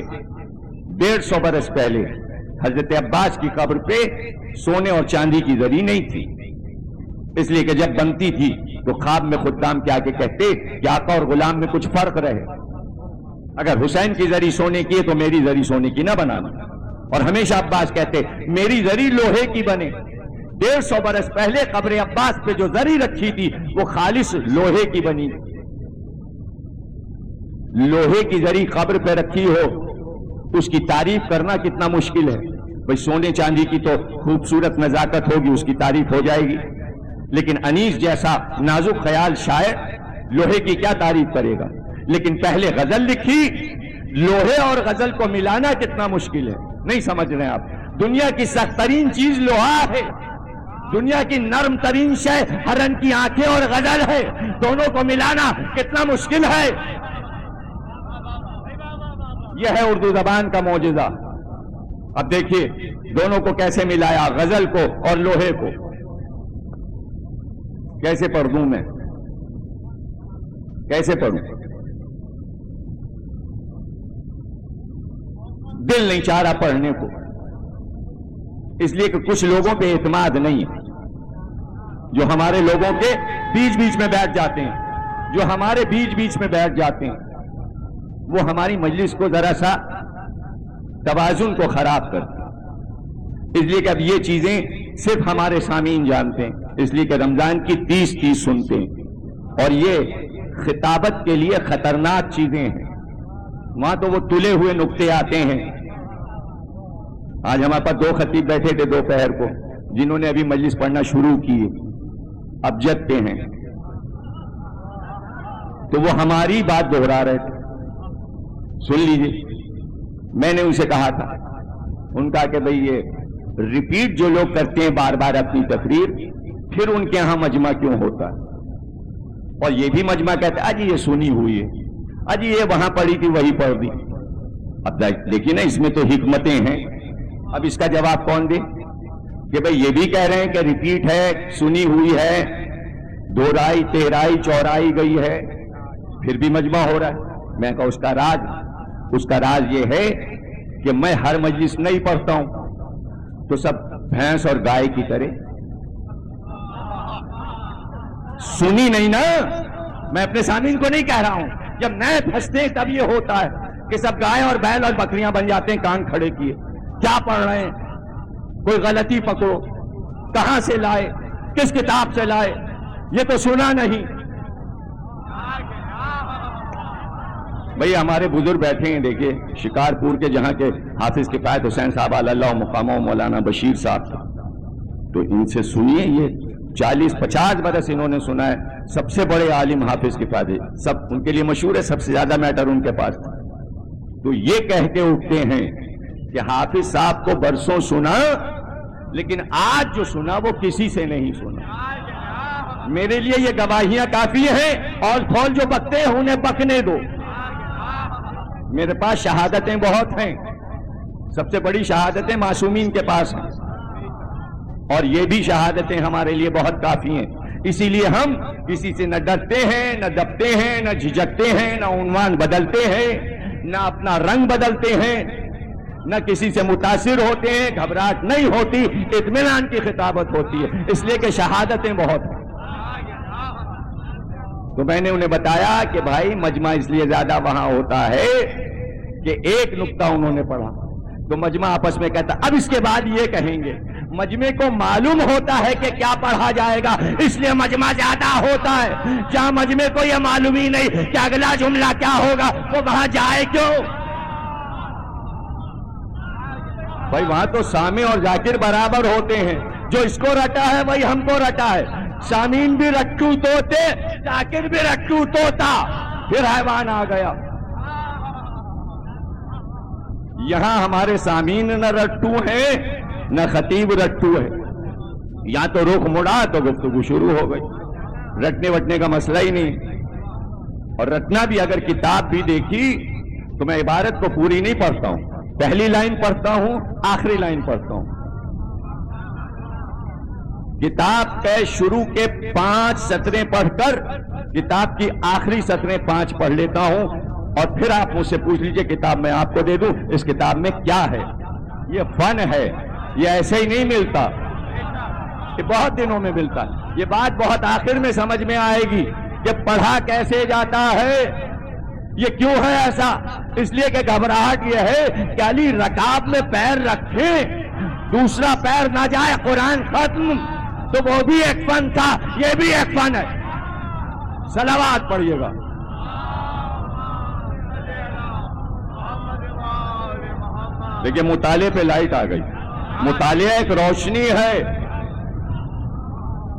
150 برس پہلے حضرت عباس کی قبر پہ سونے اور چاندی کی زری نہیں تھی، اس لیے کہ جب بنتی تھی تو خواب میں خدام کے آگے کہتے کہ آقا اور غلام میں کچھ فرق رہے، اگر حسین کی زری سونے کی ہے تو میری زری سونے کی نہ بنانا، اور ہمیشہ عباس کہتے میری زری لوہے کی بنے۔ 150 برس پہلے قبر عباس پہ جو زری رکھی تھی وہ خالص لوہے کی بنی، لوہے کی زری قبر پہ رکھی ہو اس کی تعریف کرنا کتنا مشکل ہے۔ بھئی سونے چاندی کی تو خوبصورت نزاکت ہوگی، اس کی تعریف ہو جائے گی، لیکن انیس جیسا نازک خیال شاعر لوہے کی کیا تعریف کرے گا؟ لیکن پہلے غزل لکھی، لوہے اور غزل کو ملانا کتنا مشکل ہے، نہیں سمجھ رہے ہیں آپ؟ دنیا کی سخت ترین چیز لوہا ہے، دنیا کی نرم ترین شے ہرن کی آنکھیں اور غزل ہے، دونوں کو ملانا کتنا مشکل ہے۔ یہ ہے اردو زبان کا معجزہ۔ اب دیکھیے دونوں کو کیسے ملایا، غزل کو اور لوہے کو۔ کیسے پڑھ دوں میں، کیسے پڑھوں؟ دل نہیں چاہ رہا پڑھنے کو، اس لیے کہ کچھ لوگوں پہ اعتماد نہیں ہے، جو ہمارے لوگوں کے بیچ بیچ میں بیٹھ جاتے ہیں، جو ہمارے بیچ بیچ میں بیٹھ جاتے ہیں، وہ ہماری مجلس کو ذرا سا توازن کو خراب کرتے ہیں۔ اس لیے کہ اب یہ چیزیں صرف ہمارے سامعین جانتے ہیں، اس لیے کہ رمضان کی 30 سنتے ہیں، اور یہ خطابت کے لیے خطرناک چیزیں ہیں، وہاں تو وہ تلے ہوئے نقطے آتے ہیں۔ آج ہمارے پاس 2 خطیب بیٹھے تھے دوپہر کو، جنہوں نے ابھی مجلس پڑھنا شروع کی، اب جگتے ہیں، تو وہ ہماری بات دہرا رہے تھے۔ سن لیجئے، میں نے ان سے کہا تھا، ان کا کہ بھئی یہ ریپیٹ جو لوگ کرتے ہیں بار بار اپنی تقریر، پھر ان کے ہاں مجمع کیوں ہوتا ہے؟ اور یہ بھی مجمع کہتے ہیں اجی یہ سنی ہوئی ہے، اجی یہ وہاں پڑھی تھی وہی پڑھ دی۔ اب دیکھیے نا، اس میں تو حکمتیں ہیں، اب اس کا جواب کون دے کہ بھئی یہ بھی کہہ رہے ہیں کہ ریپیٹ ہے، سنی ہوئی ہے، دوہرائی تہرائی چورائی گئی ہے، پھر بھی مجمع ہو رہا ہے۔ میں کہا اس کا راز یہ ہے کہ میں ہر مجلس نہیں پڑھتا ہوں تو سب بھینس اور گائے کی طرح سنی نہیں نا، میں اپنے سامعین کو نہیں کہہ رہا ہوں، جب نئے پھنستے ہیں تب یہ ہوتا ہے کہ سب گائے اور بیل اور بکریاں بن جاتے ہیں کان کھڑے کیے، کیا پڑھ رہے ہیں، کوئی غلطی پکڑو، کہاں سے لائے، کس کتاب سے لائے، یہ تو سنا نہیں۔ بھئی ہمارے بزرگ بیٹھے ہیں، دیکھیے شکارپور کے جہاں کے حافظ کفایت حسین صاحب اللہ مقامہ مولانا بشیر صاحب، تو ان سے سنیے، یہ 40-50 برس انہوں نے سنا ہے، سب سے بڑے عالم حافظ کفایت، سب ان کے لیے مشہور ہے، سب سے زیادہ میٹر ان کے پاس، تو یہ کہہ کے اٹھتے ہیں کہ حافظ صاحب کو برسوں سنا، لیکن آج جو سنا وہ کسی سے نہیں سنا۔ میرے لیے یہ گواہیاں کافی ہیں، اور کھول جو بکتے ہیں انہیں بکنے دو، میرے پاس شہادتیں بہت ہیں، سب سے بڑی شہادتیں معصومین کے پاس ہیں، اور یہ بھی شہادتیں ہمارے لیے بہت کافی ہیں۔ اسی لیے ہم کسی سے نہ ڈرتے ہیں، نہ دبتے ہیں، نہ جھجکتے ہیں، نہ عنوان بدلتے ہیں، نہ اپنا رنگ بدلتے ہیں، نہ کسی سے متاثر ہوتے ہیں، گھبراہٹ نہیں ہوتی، اطمینان کی خطابت ہوتی ہے، اس لیے کہ شہادتیں بہت ہیں۔ تو میں نے انہیں بتایا کہ بھائی مجمع اس لیے زیادہ وہاں ہوتا ہے کہ ایک نقطہ انہوں نے پڑھا تو مجمع آپس میں کہتا اب اس کے بعد یہ کہیں گے، مجمع کو معلوم ہوتا ہے کہ کیا پڑھا جائے گا، اس لیے مجمع زیادہ ہوتا ہے۔ جہاں مجمع کو یہ معلوم ہی نہیں کہ اگلا جملہ کیا ہوگا، وہ وہاں جائے کیوں؟ بھائی وہاں تو سامع اور ذاکر برابر ہوتے ہیں، جو اس کو رٹا ہے وہی ہم کو رٹا ہے، سامعین بھی رٹو توتے، ذاکر بھی رٹو توتا، پھر حیوان آ گیا۔ یہاں ہمارے سامعین نہ رٹو ہیں نہ خطیب رٹو ہے، یہاں تو رخ مڑا تو گفتگو شروع ہو گئی، رٹنے وٹنے کا مسئلہ ہی نہیں، اور رٹنا بھی اگر کتاب بھی دیکھی تو میں عبارت کو پوری نہیں پڑھتا ہوں، پہلی لائن پڑھتا ہوں، آخری لائن پڑھتا ہوں، کتاب کے شروع کے 5 سطریں پڑھ کر کتاب کی آخری سطریں 5 پڑھ لیتا ہوں، اور پھر آپ مجھ سے پوچھ لیجئے کتاب میں آپ کو دے دوں اس کتاب میں کیا ہے۔ یہ فن ہے، یہ ایسے ہی نہیں ملتا، یہ بہت دنوں میں ملتا ہے۔ یہ بات بہت آخر میں سمجھ میں آئے گی کہ پڑھا کیسے جاتا ہے، یہ کیوں ہے ایسا، اس لیے کہ گھبراہٹ یہ ہے کہ علی رکاب میں پیر رکھیں دوسرا پیر نہ جائے، قرآن ختم، تو وہ بھی ایک فن تھا، یہ بھی ایک فن ہے۔ صلوات پڑھیے گا۔ دیکھیں مطالعے پہ لائٹ آ گئی، مطالعہ ایک روشنی ہے،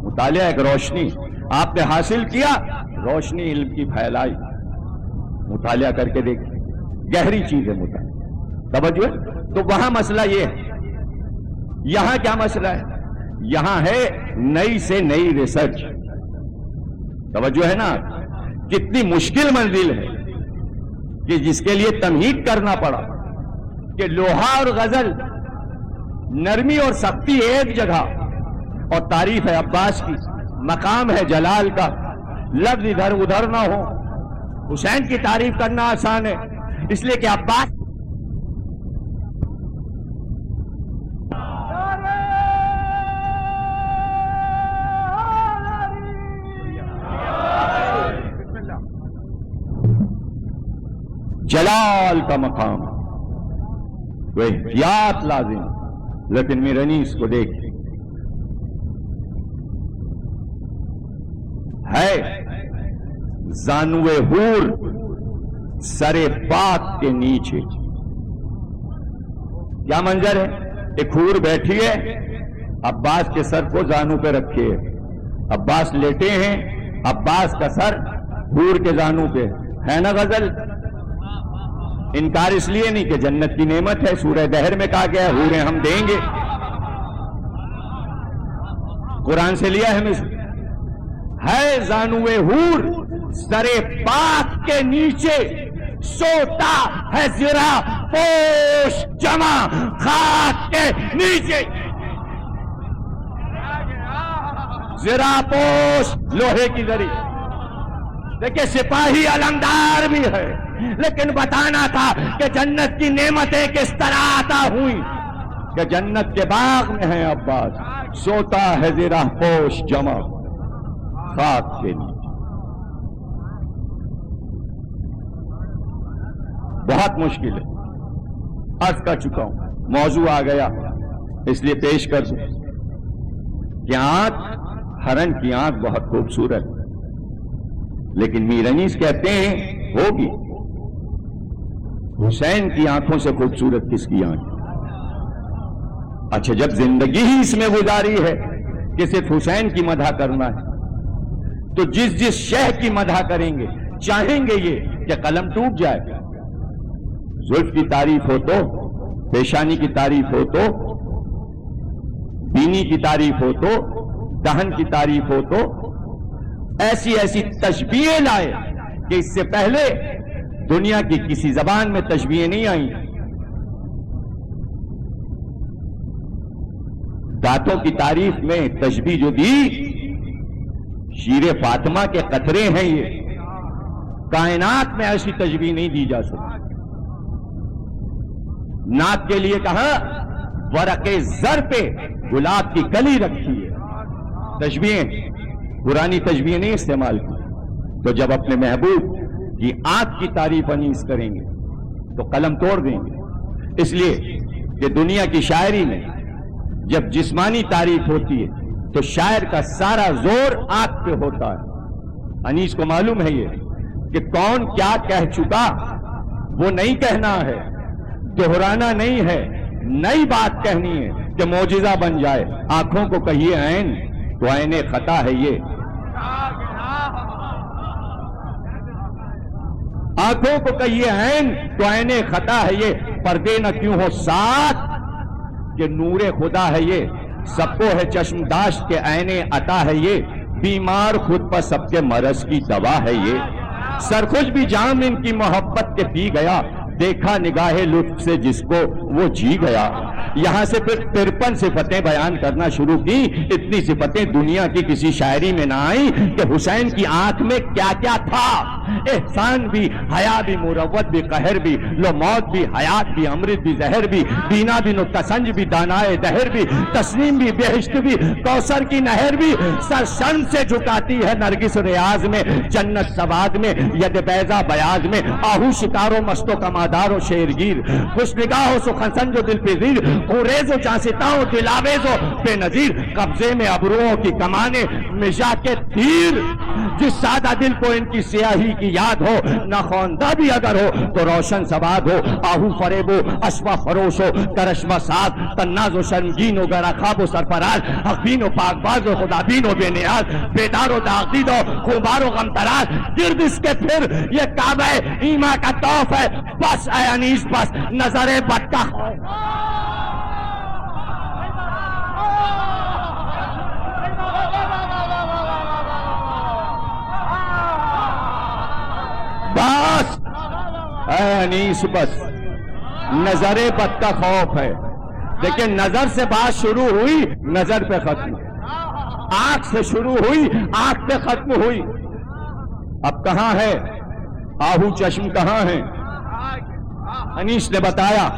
مطالعہ ایک روشنی، آپ نے حاصل کیا روشنی علم کی پھیلائی، مطالعہ کر کے دیکھیں، گہری چیز ہے مطالعہ، توجہ ہے؟ تو وہاں مسئلہ یہ ہے، یہاں کیا مسئلہ ہے؟ یہاں ہے نئی سے نئی ریسرچ، توجہ ہے نا، کتنی مشکل منزل ہے کہ جس کے لیے تمہید کرنا پڑا کہ لوہا اور غزل، نرمی اور سختی ایک جگہ، اور تعریف ہے عباس کی، مقام ہے جلال کا، لفظ ادھر ادھر نہ ہو۔ حسین کی تعریف کرنا آسان ہے، اس لیے کہ عباس جلال کا مقام، وہ احتیاط لازم، لیکن میرنیس کو دیکھ ہے زانوے حور سرے پاک کے نیچے، کیا منظر ہے؟ ایک حور بیٹھی ہے، عباس کے سر کو زانو پہ رکھے، عباس لیٹے ہیں، عباس کا سر حور کے زانو پہ ہے نا غزل؟ انکار اس لیے نہیں کہ جنت کی نعمت ہے، سورہ دہر میں کہا گیا ہے حوریں ہم دیں گے، قرآن سے لیا ہے مثل، ہے زانوے حور سرے پاک کے نیچے، سوتا ہے زرا پوش جمع خاک کے نیچے، زرا پوش لوہے کی زری، دیکھیں سپاہی علمدار بھی ہے، لیکن بتانا تھا کہ جنت کی نعمتیں کس طرح عطا ہوئی، کہ جنت کے باغ میں ہے عباس، سوتا ہے زرہ پوش جمع خاک کے نیچے۔ بہت مشکل ہے، عرض کر چکا ہوں، موضوع آ گیا اس لیے پیش کر دوں کہ آنکھ، ہرن کی آنکھ بہت خوبصورت، لیکن میرنیس کہتے ہیں ہوگی حسین کی آنکھوں سے خوبصورت کس کی آنکھ؟ اچھا، جب زندگی ہی اس میں گزاری ہے کہ صرف حسین کی مدح کرنا ہے، تو جس جس شہ کی مدح کریں گے چاہیں گے یہ کہ قلم ٹوٹ جائے۔ زلف کی تعریف ہو تو، پیشانی کی تعریف ہو تو، بینی کی تعریف ہو تو، دہن کی تعریف ہو تو، ایسی ایسی تشبیہیں لائے کہ اس سے پہلے دنیا کی کسی زبان میں تشبیہیں نہیں آئیں۔ دانتوں کی تعریف میں تشبیہ جو دی، شیر فاطمہ کے قطرے ہیں یہ، کائنات میں ایسی تشبیہ نہیں دی جا سکتی۔ ناک کے لیے کہا ورق زر پہ گلاب کی کلی رکھی ہے، تشبیہیں پرانی تشبیہیں نہیں استعمال کی۔ تو جب اپنے محبوب کی آنکھ کی تعریف انیس کریں گے تو قلم توڑ دیں گے، اس لیے کہ دنیا کی شاعری میں جب جسمانی تعریف ہوتی ہے تو شاعر کا سارا زور آنکھ پہ ہوتا ہے۔ انیس کو معلوم ہے یہ کہ کون کیا کہہ چکا وہ نہیں کہنا ہے، دہرانا نہیں ہے، نئی بات کہنی ہے کہ معجزہ بن جائے۔ آنکھوں کو کہیے عین تو عین خطا ہے یہ، آنکھوں کو کہیے عین تو عین خطا ہے یہ، پردے نہ کیوں ہو ساتھ کہ نور خدا ہے یہ، سب کو ہے چشم داشت کے عین عطا ہے یہ، بیمار خود پر سب کے مرض کی دوا ہے یہ، سرخوش بھی جام ان کی محبت کے پی گیا، دیکھا نگاہ لطف سے جس کو وہ جی گیا۔ یہاں سے پھر 53 صفتیں بیان کرنا شروع کی۔ اتنی صفتیں دنیا کی کسی شاعری میں نہ آئیں کہ حسین کی آنکھ میں کیا کیا تھا، احسان بھی، حیا بھی، مروت بھی، قہر بھی، لو موت بھی، حیات بھی، امرت بھی، زہر بھی، بینا بھی، نقطہ سنج بھی، دانائے دہر بھی، تسنیم بھی، بہشت بھی، کوثر کی نہر بھی، سر شرم سے جھکاتی ہے نرگس ریاض میں، جنت سواد میں، ید بیضا بیاض میں، آہو شکارو مستو کمادار و شیرگیر، خوش نگاہ و سخن سنج و دل پذیر، خوریز و چانستاؤں دلاویز و بے نظیر، قبضے میں ابروؤں کی کمانے، مشا کے تیر، جس سادہ دل کو ان کی سیاہی کی یاد ہو، نہ خواندہ بھی اگر ہو تو روشن سواد ہو، آہو فریب و اشوا فروش ہو، کرشمہ ساز، تناز و شرمگین ہو، گرا خواب و سرفراز، حقبین و پاک باز و خدابین و بے نیاز، بیدار و داغدید و خوبار و غمتراز، گرد اس کے پھر یہ کعبہ ایما کا طوف ہے، بس اے انیس بس، نظر بد کا بس اے انیس بس، نظر بد کا خوف ہے۔ دیکھیں نظر سے بات شروع ہوئی، نظر پہ ختم، آنکھ سے شروع ہوئی، آنکھ پہ ختم ہوئی۔ اب کہاں ہے آہو چشم، کہاں ہے؟ انیس نے بتایا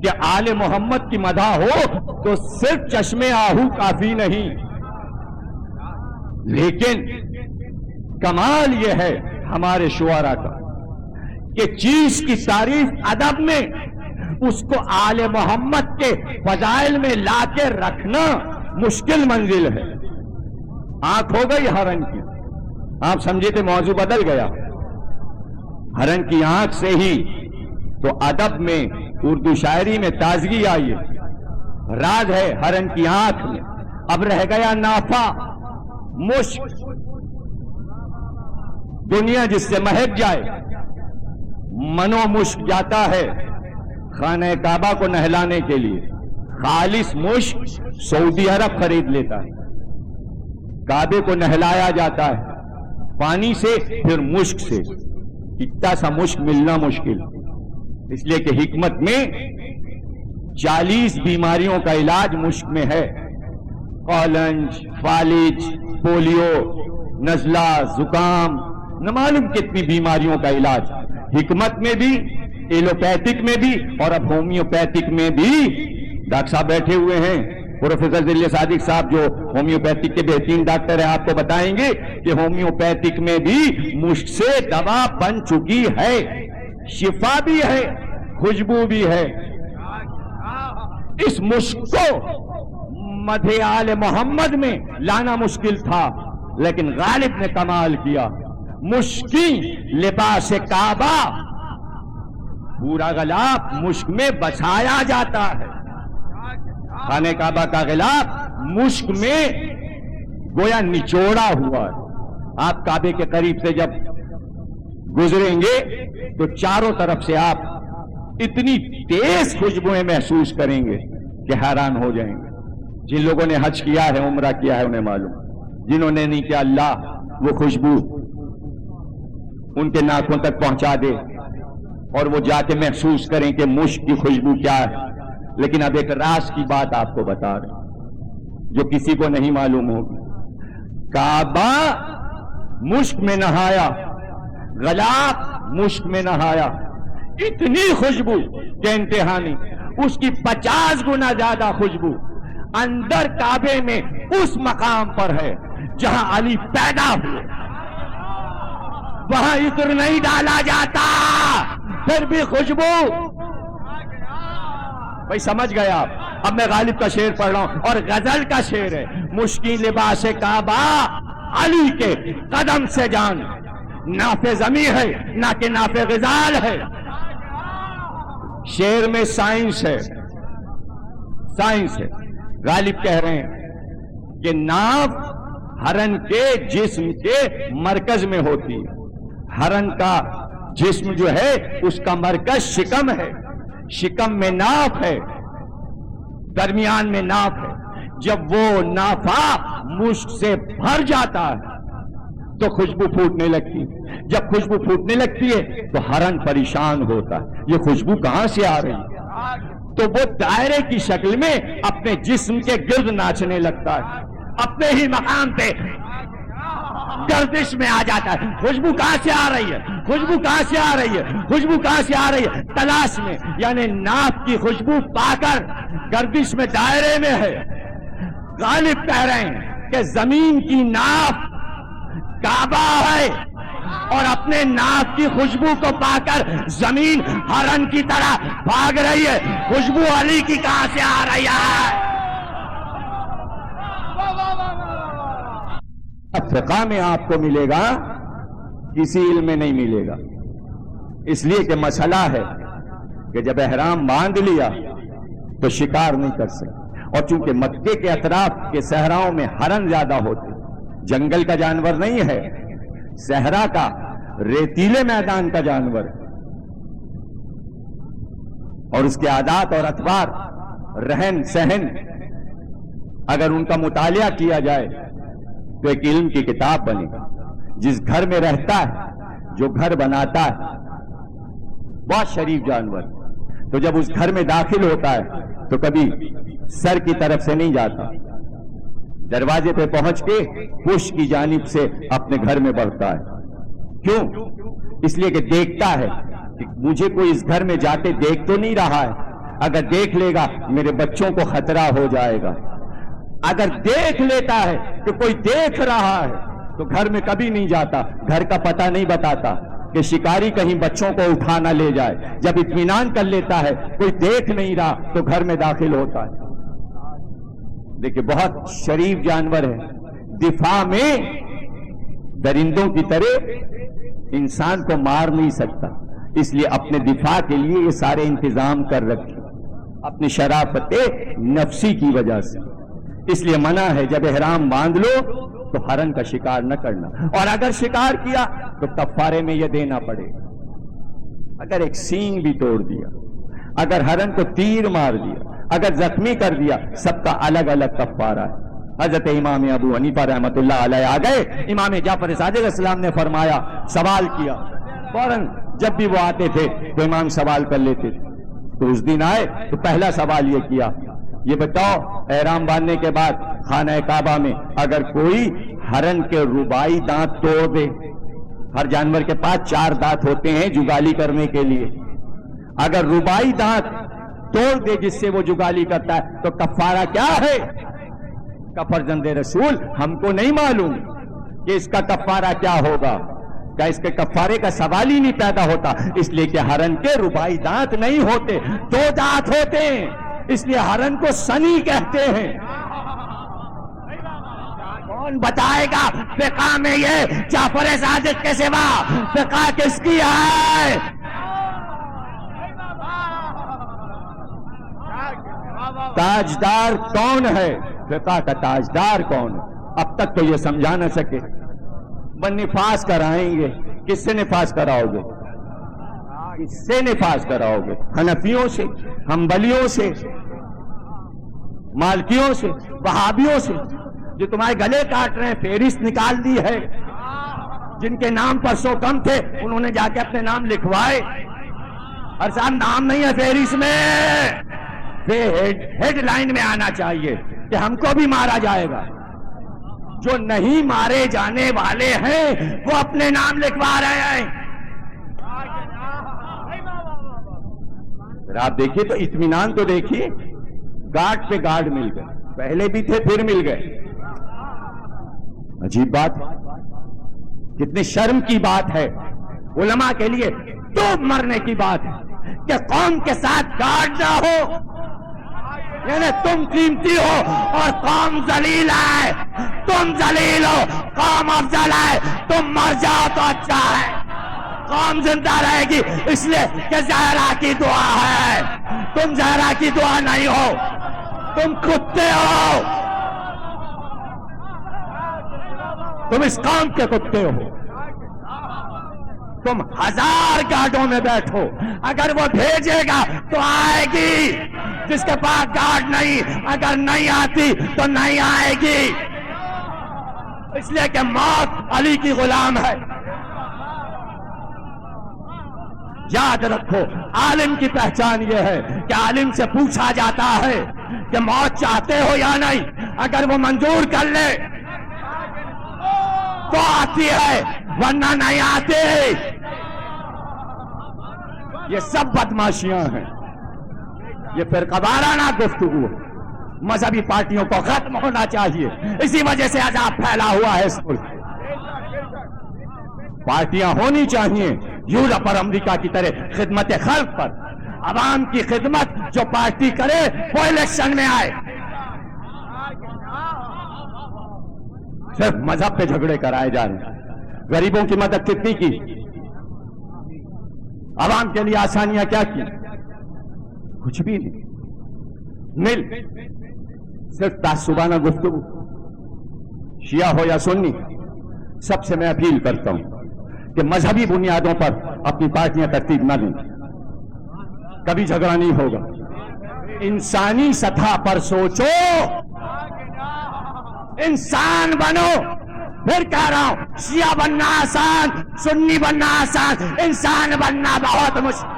کہ آل محمد کی مدح ہو تو صرف چشم آہو کافی نہیں، لیکن کمال یہ ہے ہمارے شعراء کا کہ چیز کی تعریف ادب میں اس کو آل محمد کے فضائل میں لا کے رکھنا مشکل منزل ہے۔ آنکھ ہو گئی ہرن کی، آپ سمجھے تھے موضوع بدل گیا، ہرن کی آنکھ سے ہی تو ادب میں، اردو شاعری میں تازگی آئی ہے۔ راز ہے ہرن کی آنکھ میں، اب رہ گیا نافع مشک، دنیا جس سے مہک جائے، منو مشک جاتا ہے خانہ کعبہ کو نہلانے کے لیے، خالص مشک سعودی عرب خرید لیتا ہے، کعبے کو نہلایا جاتا ہے پانی سے، پھر مشک سے، اتنا سا مشک ملنا مشکل، اس لیے کہ حکمت میں 40 بیماریوں کا علاج مشک میں ہے، قولنج، فالج، پولیو، نزلہ، زکام، نہ معلوم کتنی بیماریوں کا علاج حکمت میں بھی، ایلوپیتھک میں بھی، اور اب ہومیوپیتھک میں بھی۔ ڈاکٹر صاحب بیٹھے ہوئے ہیں، پروفیسر ذلیل صادق صاحب جو ہومیوپیتھک کے بہترین ڈاکٹر ہیں، آپ کو بتائیں گے کہ ہومیوپیتھک میں بھی مشک سے دوا بن چکی ہے، شفا بھی ہے، خوشبو بھی ہے۔ اس مشک کو مدح آل محمد میں لانا مشکل تھا، لیکن غالب نے کمال کیا۔ مشکی لباس کعبہ پورا غلاف مشک میں بچھایا جاتا ہے. خانہ کعبہ کا غلاف مشک میں گویا نچوڑا ہوا ہے. آپ کعبے کے قریب سے جب گزریں گے تو چاروں طرف سے آپ اتنی تیز خوشبوئیں محسوس کریں گے کہ حیران ہو جائیں گے. جن لوگوں نے حج کیا ہے، عمرہ کیا ہے، انہیں معلوم. جنہوں نے نہیں کیا، اللہ وہ خوشبو ان کے ناکوں تک پہنچا دے اور وہ جا کے محسوس کریں کہ مشک کی خوشبو کیا ہے. لیکن اب ایک راز کی بات آپ کو بتا رہے ہیں جو کسی کو نہیں معلوم ہوگی. کعبہ مشک میں نہایا، غلاف مشک میں نہایا، اتنی خوشبو کہ انتہا نہیں. اس کی 50 گنا زیادہ خوشبو اندر کعبے میں اس مقام پر ہے جہاں علی پیدا ہوئے. وہاں عطر نہیں ڈالا جاتا، پھر بھی خوشبو. بھائی سمجھ گئے آپ؟ اب میں غالب کا شعر پڑھ رہا ہوں اور غزل کا شعر ہے. مشکین لباس کعبہ علی کے قدم سے جان، ناف زمیں ہے نہ کہ ناف غزال ہے. شعر میں سائنس ہے، سائنس ہے. غالب کہہ رہے ہیں کہ ناف ہرن کے جسم کے مرکز میں ہوتی ہے. ہرن کا جسم جو ہے اس کا مرکز شکم ہے، شکم میں ناف ہے، درمیان میں ناف ہے. جب وہ نافا مشک سے بھر جاتا ہے تو خوشبو پھوٹنے لگتی. جب خوشبو پھوٹنے لگتی ہے تو ہرن پریشان ہوتا ہے، یہ خوشبو کہاں سے آ رہی ہے؟ تو وہ دائرے کی شکل میں اپنے جسم کے گرد ناچنے لگتا ہے، اپنے ہی مقام پہ گردش میں آ جاتا ہے. خوشبو کہاں سے آ رہی ہے؟ خوشبو کہاں سے آ رہی ہے؟ خوشبو کہاں سے آ رہی ہے؟ تلاش میں، یعنی ناف کی خوشبو پا کر گردش میں دائرے میں ہے. غالب کہہ رہے ہیں کہ زمین کی ناف کعبہ ہے اور اپنے ناف کی خوشبو کو پا کر زمین ہرن کی طرح بھاگ رہی ہے. خوشبو علی کی کہاں سے آ رہی ہے؟ فقہ میں آپ کو ملے گا، کسی علم میں نہیں ملے گا. اس لیے کہ مسئلہ ہے کہ جب احرام باندھ لیا تو شکار نہیں کر سکتے. اور چونکہ مکے کے اطراف کے صحراؤں میں ہرن زیادہ ہوتے، جنگل کا جانور نہیں ہے، صحرا کا ریتیلے میدان کا جانور ہے. اور اس کے عادات اور اطوار، رہن سہن اگر ان کا مطالعہ کیا جائے تو ایک علم کی کتاب بنے گا. جس گھر میں رہتا ہے، جو گھر بناتا ہے، بہت شریف جانور، تو جب اس گھر میں داخل ہوتا ہے تو کبھی سر کی طرف سے نہیں جاتا، دروازے پہ پہنچ کے پشت کی جانب سے اپنے گھر میں بڑھتا ہے. کیوں؟ اس لیے کہ دیکھتا ہے کہ مجھے کوئی اس گھر میں جاتے دیکھ تو نہیں رہا ہے. اگر دیکھ لے گا میرے بچوں کو خطرہ ہو جائے گا. اگر دیکھ لیتا ہے کہ کوئی دیکھ رہا ہے تو گھر میں کبھی نہیں جاتا، گھر کا پتہ نہیں بتاتا کہ شکاری کہیں بچوں کو اٹھا نہ لے جائے. جب اطمینان کر لیتا ہے کوئی دیکھ نہیں رہا تو گھر میں داخل ہوتا ہے. دیکھیں بہت شریف جانور ہے. دفاع میں درندوں کی طرح انسان کو مار نہیں سکتا، اس لیے اپنے دفاع کے لیے یہ سارے انتظام کر رکھے اپنی شرافت نفسی کی وجہ سے. اس لیے منع ہے جب احرام باندھ لو تو ہرن کا شکار نہ کرنا. اور اگر شکار کیا تو کفارے میں یہ دینا پڑے. اگر ایک سینگ بھی توڑ دیا، اگر ہرن کو تیر مار دیا، اگر زخمی کر دیا، سب کا الگ الگ کفارہ ہے. حضرت امام ابو حنیفہ رحمۃ اللہ علیہ آ گئے. امام جعفر صادق السلام نے فرمایا، سوال کیا. فوراً جب بھی وہ آتے تھے تو امام سوال کر لیتے تھے. تو اس دن آئے تو پہلا سوال یہ کیا، یہ بتاؤ احرام باندھنے کے بعد خانہ کعبہ میں اگر کوئی ہرن کے ربائی دانت توڑ دے، ہر جانور کے پاس 4 دانت ہوتے ہیں جگالی کرنے کے لیے، اگر ربائی دانت توڑ دے جس سے وہ جگالی کرتا ہے تو کفارہ کیا ہے؟ فرزند رسول ہم کو نہیں معلوم کہ اس کا کفارہ کیا ہوگا. کیا اس کے کفارے کا سوال ہی نہیں پیدا ہوتا، اس لیے کہ ہرن کے ربائی دانت نہیں ہوتے، 2 دانت ہوتے ہیں، اس لیے ہرن کو سنی کہتے ہیں. کون بتائے گا فقہ میں یہ جعفر صادق کے سوا فقہ کس کی ہے؟ تاجدار کون ہے، فقہ کا تاجدار کون ہے؟ اب تک تو یہ سمجھا نہ سکے۔ بس نفاذ کرائیں گے، کس سے نفاذ کراؤ گے؟ کس سے نفاذ کراؤ گے؟ حنفیوں سے، حنبلیوں سے، مالکیوں سے، وہابیوں سے، جو تمہارے گلے کاٹ رہے ہیں۔ فہرست نکال دی ہے، جن کے نام پر 100 کم تھے انہوں نے جا کے اپنے نام لکھوائے۔ اور صاحب نام نہیں ہے فہرست میں، ہیڈ لائن میں آنا چاہیے کہ ہم کو بھی مارا جائے گا۔ جو نہیں مارے جانے والے ہیں وہ اپنے نام لکھوا رہے ہیں۔ آپ دیکھیے تو اطمینان تو دیکھیے، گارڈ پہ گارڈ مل گئے، پہلے بھی تھے پھر مل گئے۔ عجیب بات، کتنی شرم کی بات ہے علماء کے لیے، ڈوب مرنے کی بات ہے کہ قوم کے ساتھ گارڈ نہ ہو، یعنی تم قیمتی ہو اور قوم ذلیل ہے، تم ذلیل ہو قوم افضل ہے، تم مر جاؤ تو اچھا ہے، قوم زندہ رہے گی اس لیے کہ زہرا کی دعا ہے، تم زہرا کی دعا نہیں ہو، تم کتے ہو، تم اس قوم کے کتے ہو۔ تم 1000 گارڈوں میں بیٹھو، اگر وہ بھیجے گا تو آئے گی، جس کے پاس گارڈ نہیں، اگر نہیں آتی تو نہیں آئے گی، اس لیے کہ موت علی کی غلام ہے۔ یاد رکھو، عالم کی پہچان یہ ہے کہ عالم سے پوچھا جاتا ہے کہ موت چاہتے ہو یا نہیں، اگر وہ منظور کر لے تو آتی ہے، ورنہ نہیں آتی۔ یہ سب بدماشیاں ہیں، یہ فرقہ وارانہ گفتگو، مذہبی پارٹیوں کو ختم ہونا چاہیے، اسی وجہ سے عذاب پھیلا ہوا ہے اس ملک۔ پارٹیاں ہونی چاہیے یورپ اور امریکہ کی طرح خدمت خلق پر، عوام کی خدمت جو پارٹی کرے وہ الیکشن میں آئے۔ صرف مذہب پہ جھگڑے کرائے جا رہے ہیں۔ غریبوں کی مدد کتنی کی، عوام کے لیے آسانیاں کیا کی؟ کچھ بھی نہیں، صرف تعصبانہ گفتگو۔ شیعہ ہو یا سنی، سب سے میں اپیل کرتا ہوں کہ مذہبی بنیادوں پر اپنی پارٹیاں ترتیب نہ دیں، کبھی جھگڑا نہیں ہوگا۔ انسانی سطح پر سوچو، انسان بنو۔ پھر کہہ رہا ہوں، شیعہ بننا آسان، سنی بننا آسان، انسان بننا بہت مشکل۔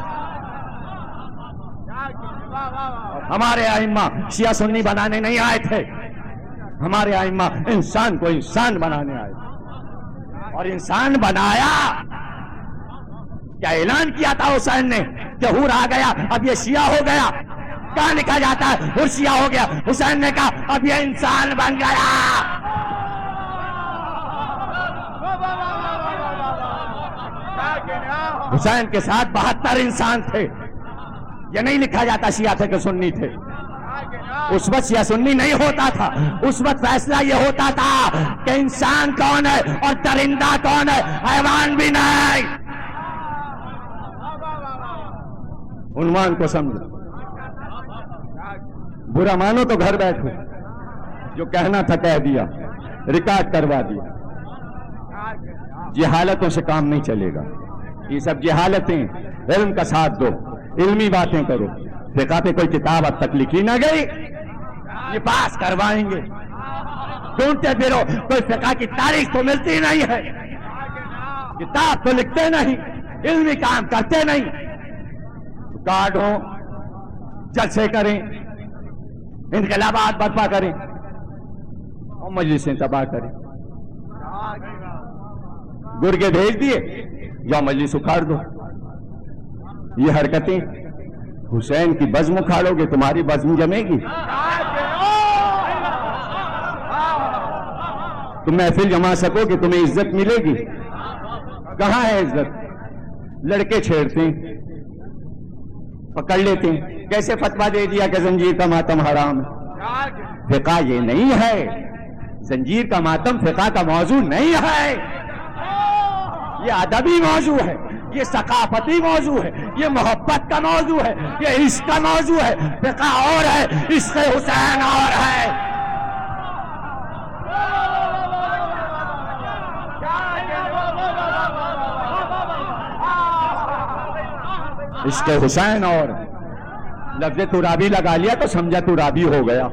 ہمارے ائمہ شیعہ سنی بنانے نہیں آئے تھے، ہمارے ائمہ انسان کو انسان بنانے آئے تھے، اور انسان بنایا۔ کیا اعلان کیا تھا حسین نے کہ حور آ گیا اب یہ شیعہ ہو گیا؟ کہاں لکھا جاتا ہے حور شیعہ ہو گیا؟ حسین نے کہا اب یہ انسان بن گیا۔ حسین کے ساتھ 72 انسان تھے، یہ نہیں لکھا جاتا شیعہ تھے کہ سنی تھے۔ اس وقت شیعہ سنی نہیں ہوتا تھا، اس وقت فیصلہ یہ ہوتا تھا کہ انسان کون ہے اور درندہ کون ہے، حیوان بھی نہیں۔ عنوان کو سمجھو، برا مانو تو گھر بیٹھو، جو کہنا تھا کہہ دیا، ریکارڈ کروا دیا۔ جہالتوں سے کام نہیں چلے گا، یہ سب جہالتیں، علم کا ساتھ دو، علمی باتیں کرو۔ فقہ پہ کوئی کتاب اب تک لکھی نہ گئی، یہ پاس کروائیں گے۔ ڈھونڈتے پھرو، کوئی فقہ کی تاریخ تو ملتی نہیں ہے، کتاب تو لکھتے نہیں، علمی کام کرتے نہیں۔ کارڈ ہو، جلسے کریں، انقلابات برپا کریں اور مجلسیں تباہ کریں۔ گرگے بھیج دیے یا مجلس اکھاڑ دو۔ یہ حرکتیں، حسین کی بزم اکھاڑو گے تمہاری بزم جمے گی؟ تم محفل جما سکو گے؟ تمہیں عزت ملے گی؟ کہاں ہے عزت؟ لڑکے چھیڑتے ہیں، پکڑ لیتے ہیں، کیسے فتویٰ دے دیا کہ زنجیر کا ماتم حرام ہے؟ فقہ یہ نہیں ہے، زنجیر کا ماتم فقہ کا موضوع نہیں ہے، یہ ادبی موضوع ہے۔ یہ ثقافتی موضوع ہے، یہ محبت کا موضوع ہے، یہ عشق کا موضوع ہے. فقہ اور ہے، عشق حسین اور ہے. عشق حسین اور لفظ ترابی لگا لیا تو سمجھا ترابی ہو گیا.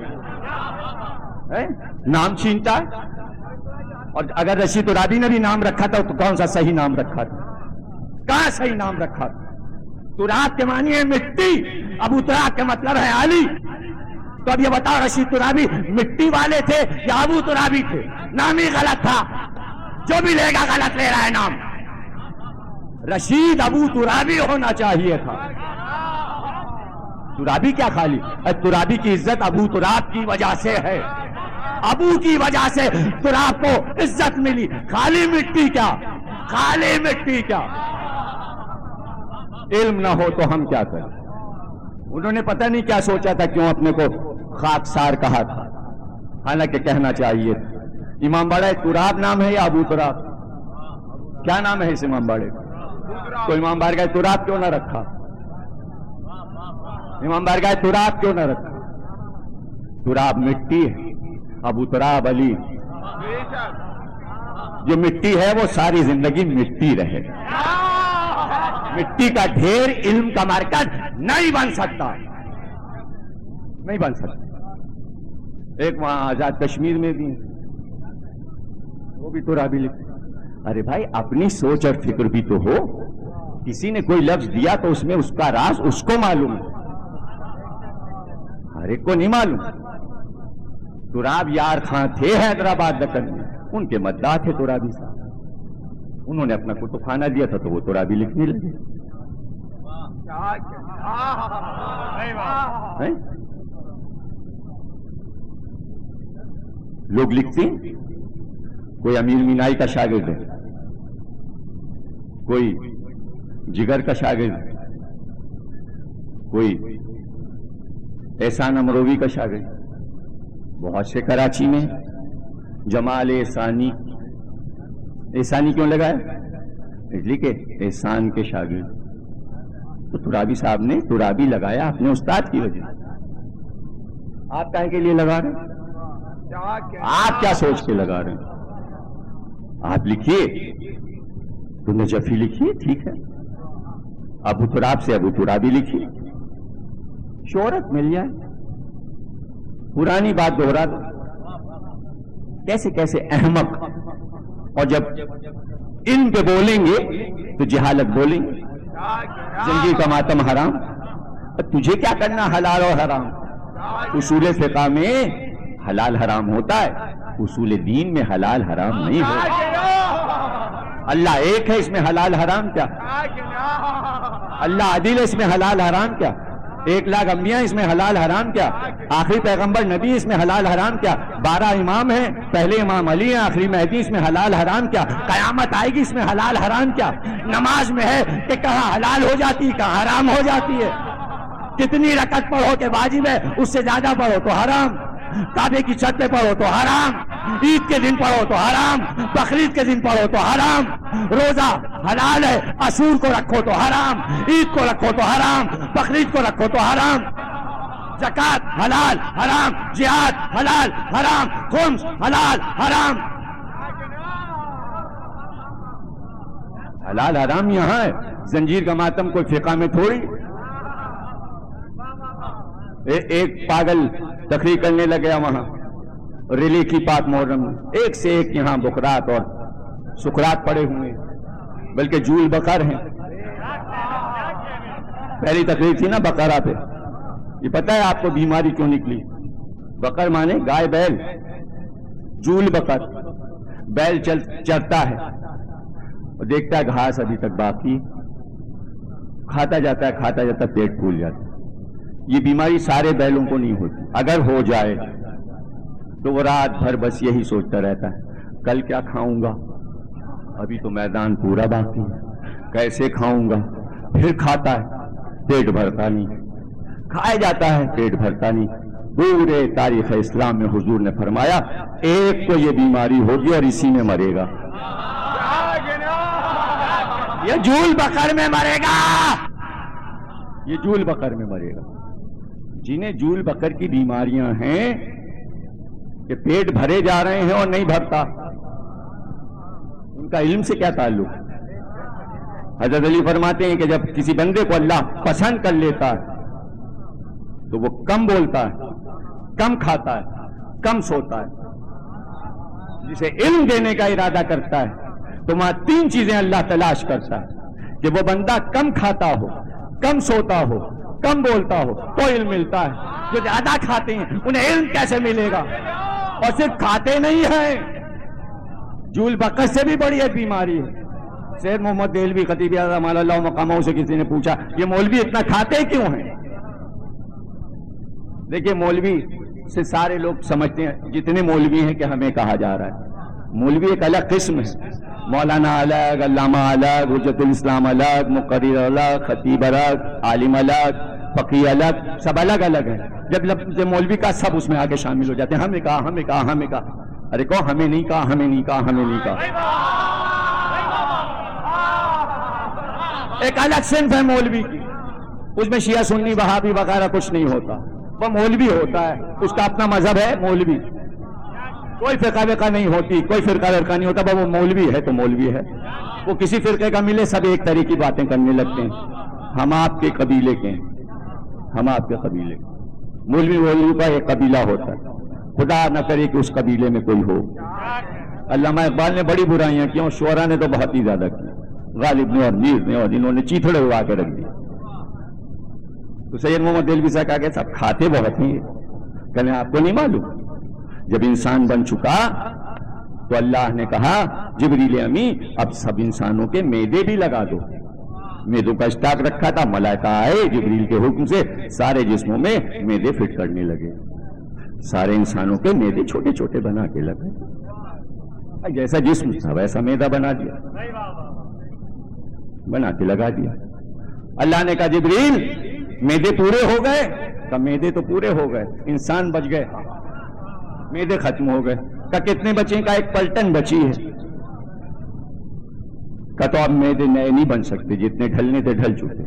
نام چھینتا ہے. اور اگر رشید ترابی نے بھی نام رکھا تھا تو کون سا صحیح نام رکھا تھا؟ کہاں صحیح نام رکھا تھا؟ تراب کے معنی ہے مٹی، ابو تراب کے مطلب ہے علی. تو اب یہ بتاؤ رشید ترابی مٹی والے تھے یا ابو ترابی تھے؟ نام ہی غلط تھا. جو بھی لے گا غلط لے رہا ہے نام. رشید ابو ترابی ہونا چاہیے تھا. ترابی کیا خالی؟ ترابی کی عزت ابو تراب کی وجہ سے ہے. ابو کی وجہ سے تراب کو عزت ملی. خالی مٹی کیا، خالی مٹی کیا. علم نہ ہو تو ہم کیا کریں؟ انہوں نے پتہ نہیں کیا سوچا تھا، کیوں اپنے کو خاکسار کہا تھا. حالانکہ کہنا چاہیے امام باڑہ تراب نام ہے یا ابو تراب؟ کیا نام ہے اس امام باڑے کا؟ تو امام بارگاہ تراب کیوں نہ رکھا؟ امام بارگاہ تراب کیوں نہ رکھا؟ تراب مٹی ہے، ابو تراب علی. جو مٹی ہے وہ ساری زندگی مٹی رہے. مٹی کا ڈھیر علم کا مرکز نہیں بن سکتا، نہیں بن سکتا. ایک وہاں آزاد کشمیر میں بھی وہ بھی ترابی لکھتے. ارے بھائی اپنی سوچ اور فکر بھی تو ہو. کسی نے کوئی لفظ دیا تو اس میں اس کا راز اس کو معلوم ہے، ہر ایک کو نہیں معلوم. تراب یار خان تھے حیدرآباد دکن میں، ان کے مداح تھے ترابی صاحب. انہوں نے اپنا کتب خانہ دیا تھا تو وہ ترابی لکھنے لگے. لوگ لکھتے ہیں. کوئی امیر مینائی کا شاگرد ہے، کوئی جگر کا شاگرد، کوئی احسان امروی کا شاگرد. بہت سے کراچی میں جمال احسانی. احسانی کیوں لگایا؟ اس لیے کہ احسان کے شاگرد. تو ترابی صاحب نے ترابی لگایا اپنے استاد کی وجہ. آپ کہیں کے لیے لگا رہے ہیں؟ آپ کیا سوچ کے لگا رہے ہیں؟ آپ لکھیے تو نجفی لکھیے، ٹھیک ہے. ابو تراب سے ابو ترابی لکھیے، شہرت مل جائے. پرانی بات دوہرا دو. کیسے کیسے احمق. اور جب علم پہ بولیں گے تو جہالت بولیں گے. زنجیر کا ماتم حرام. تجھے کیا کرنا حلال اور حرام؟ اصول فقہ میں حلال حرام ہوتا ہے، اصول دین میں حلال حرام نہیں ہوتا. اللہ ایک ہے، اس میں حلال حرام کیا؟ اللہ عدل ہے، اس میں حلال حرام کیا؟ 1,00,000 انبیاء، اس میں حلال حرام کیا؟ آخری پیغمبر نبی، اس میں حلال حرام کیا؟ 12 امام ہیں، پہلے امام علی ہیں، آخری مہدی، اس میں حلال حرام کیا؟ قیامت آئے گی، اس میں حلال حرام کیا؟ نماز میں ہے کہ کہاں حلال ہو جاتی ہے کہاں حرام ہو جاتی ہے. کتنی رکعت پڑھو کہ واجب ہے، اس سے زیادہ پڑھو تو حرام. کعبے کی چھت پہ پڑھو تو حرام، عید کے دن پڑھو تو حرام، بقرعید کے دن پڑھو تو حرام. روزہ حلال ہے، عاشور کو رکھو تو حرام، عید کو رکھو تو حرام، بقرعید کو رکھو تو حرام. زکات حلال حرام، جہاد حلال حرام، خمس حلال حرام. حلال حرام یہاں ہے. زنجیر کا ماتم کوئی فقہ میں تھوڑی. ایک پاگل تقریر کرنے لگا وہاں ریلی کی پاک محرم میں. ایک سے ایک یہاں بکرات اور سکرات پڑے ہوئے، بلکہ جول بقر ہیں. پہلی تقریر تھی نا بقرہ پہ. یہ پتہ ہے آپ کو بیماری کیوں نکلی؟ بقر مانے گائے بیل، جول بقر. بیل چرتا ہے اور دیکھتا ہے گھاس ابھی تک باقی، کھاتا جاتا ہے، کھاتا جاتا ہے، پیٹ پھول جاتا ہے. یہ بیماری سارے بیلوں کو نہیں ہوتی. اگر ہو جائے تو وہ رات بھر بس یہی سوچتا رہتا ہے کل کیا کھاؤں گا، ابھی تو میدان پورا باقی ہے، کیسے کھاؤں گا. پھر کھاتا ہے، پیٹ بھرتا نہیں، کھایا جاتا ہے، پیٹ بھرتا نہیں. پورے تاریخ اسلام میں حضور نے فرمایا ایک تو یہ بیماری ہوگی اور اسی میں مرے گا. یہ جول بقر میں مرے گا، یہ جول بقر میں مرے گا۔ جنہیں جول بقر کی بیماریاں ہیں کہ پیٹ بھرے جا رہے ہیں اور نہیں بھرتا، ان کا علم سے کیا تعلق؟ حضرت علی فرماتے ہیں کہ جب کسی بندے کو اللہ پسند کر لیتا ہے تو وہ کم بولتا ہے، کم کھاتا ہے، کم سوتا ہے۔ جسے علم دینے کا ارادہ کرتا ہے تو وہاں تین چیزیں اللہ تلاش کرتا ہے کہ وہ بندہ کم کھاتا ہو، کم سوتا ہو، کم بولتا ہو تو علم ملتا ہے۔ جو زیادہ کھاتے ہیں انہیں علم کیسے ملے گا؟ اور صرف کھاتے نہیں ہیں، جول بقر سے بھی بڑی ایک بیماری ہے۔ سید محمد دہلوی خطیب اعظم علی اللہ مقامہ سے کسی نے پوچھا یہ مولوی اتنا کھاتے کیوں ہیں؟ دیکھیے مولوی سے سارے لوگ سمجھتے ہیں جتنے مولوی ہیں کہ ہمیں کہا جا رہا ہے۔ مولوی ایک الگ قسم ہے، مولانا الگ، علامہ الگ، حجت الاسلام الگ، مقرر الگ، خطیب الگ، عالم الگ، فقیہ الگ، سب الگ الگ ہیں۔ جب لفظ مولوی کا سب اس میں آگے شامل ہو جاتے ہیں، ہمیں کہا، ہمیں کہا، ہمیں کہا۔ ارے کہو ہمیں نہیں کہا، ہمیں نہیں کہا، ہمیں نہیں کہا۔ ایک الگ صنف ہے مولوی کی، اس میں شیعہ سنی وہابی وغیرہ کچھ نہیں ہوتا، وہ مولوی ہوتا ہے، اس کا اپنا مذہب ہے مولوی، کوئی فرقہ وقہ نہیں ہوتی، کوئی فرقہ ورقہ نہیں ہوتا، وہ مولوی ہے تو مولوی ہے۔ وہ کسی فرقے کا ملے سب ایک طرح کی باتیں کرنے لگتے ہیں، ہم آپ کے قبیلے کے ہیں، ہم آپ کے قبیلے کے۔ مولوی کا ایک قبیلہ ہوتا ہے، خدا نہ کرے کہ اس قبیلے میں کوئی ہو۔ علامہ اقبال نے بڑی برائیاں کی اور شعراء نے تو بہت ہی زیادہ کی، غالب نے اور میر نے، اور انہوں نے چیتھڑے اڑا کے رکھ دیے۔ تو سید محمد دہلوی صاحب کہا کہ سب کھاتے بہت ہیں، کہنے آپ کو نہیں معلوم جب انسان بن چکا تو اللہ نے کہا جبریل امی اب سب انسانوں کے معدے بھی لگا دو۔ معدوں کا اسٹاک رکھا تھا، ملائکہ آئے جبریل کے حکم سے سارے جسموں میں معدے فٹ کرنے لگے، سارے انسانوں کے معدے چھوٹے چھوٹے بنا کے لگے، جیسا جسم تھا ویسا معدہ بنا دیا، بنا کے لگا دیا۔ اللہ نے کہا جبریل معدے پورے ہو گئے؟ کہا معدے تو پورے ہو گئے، انسان بچ گئے، معدے ختم ہو گئے۔ کہا کتنے بچے؟ کا ایک پلٹن بچی ہے۔ کہا تو اب معدے نئے نہیں بن سکتے، جتنے ڈھلنے تھے ڈھل چکے۔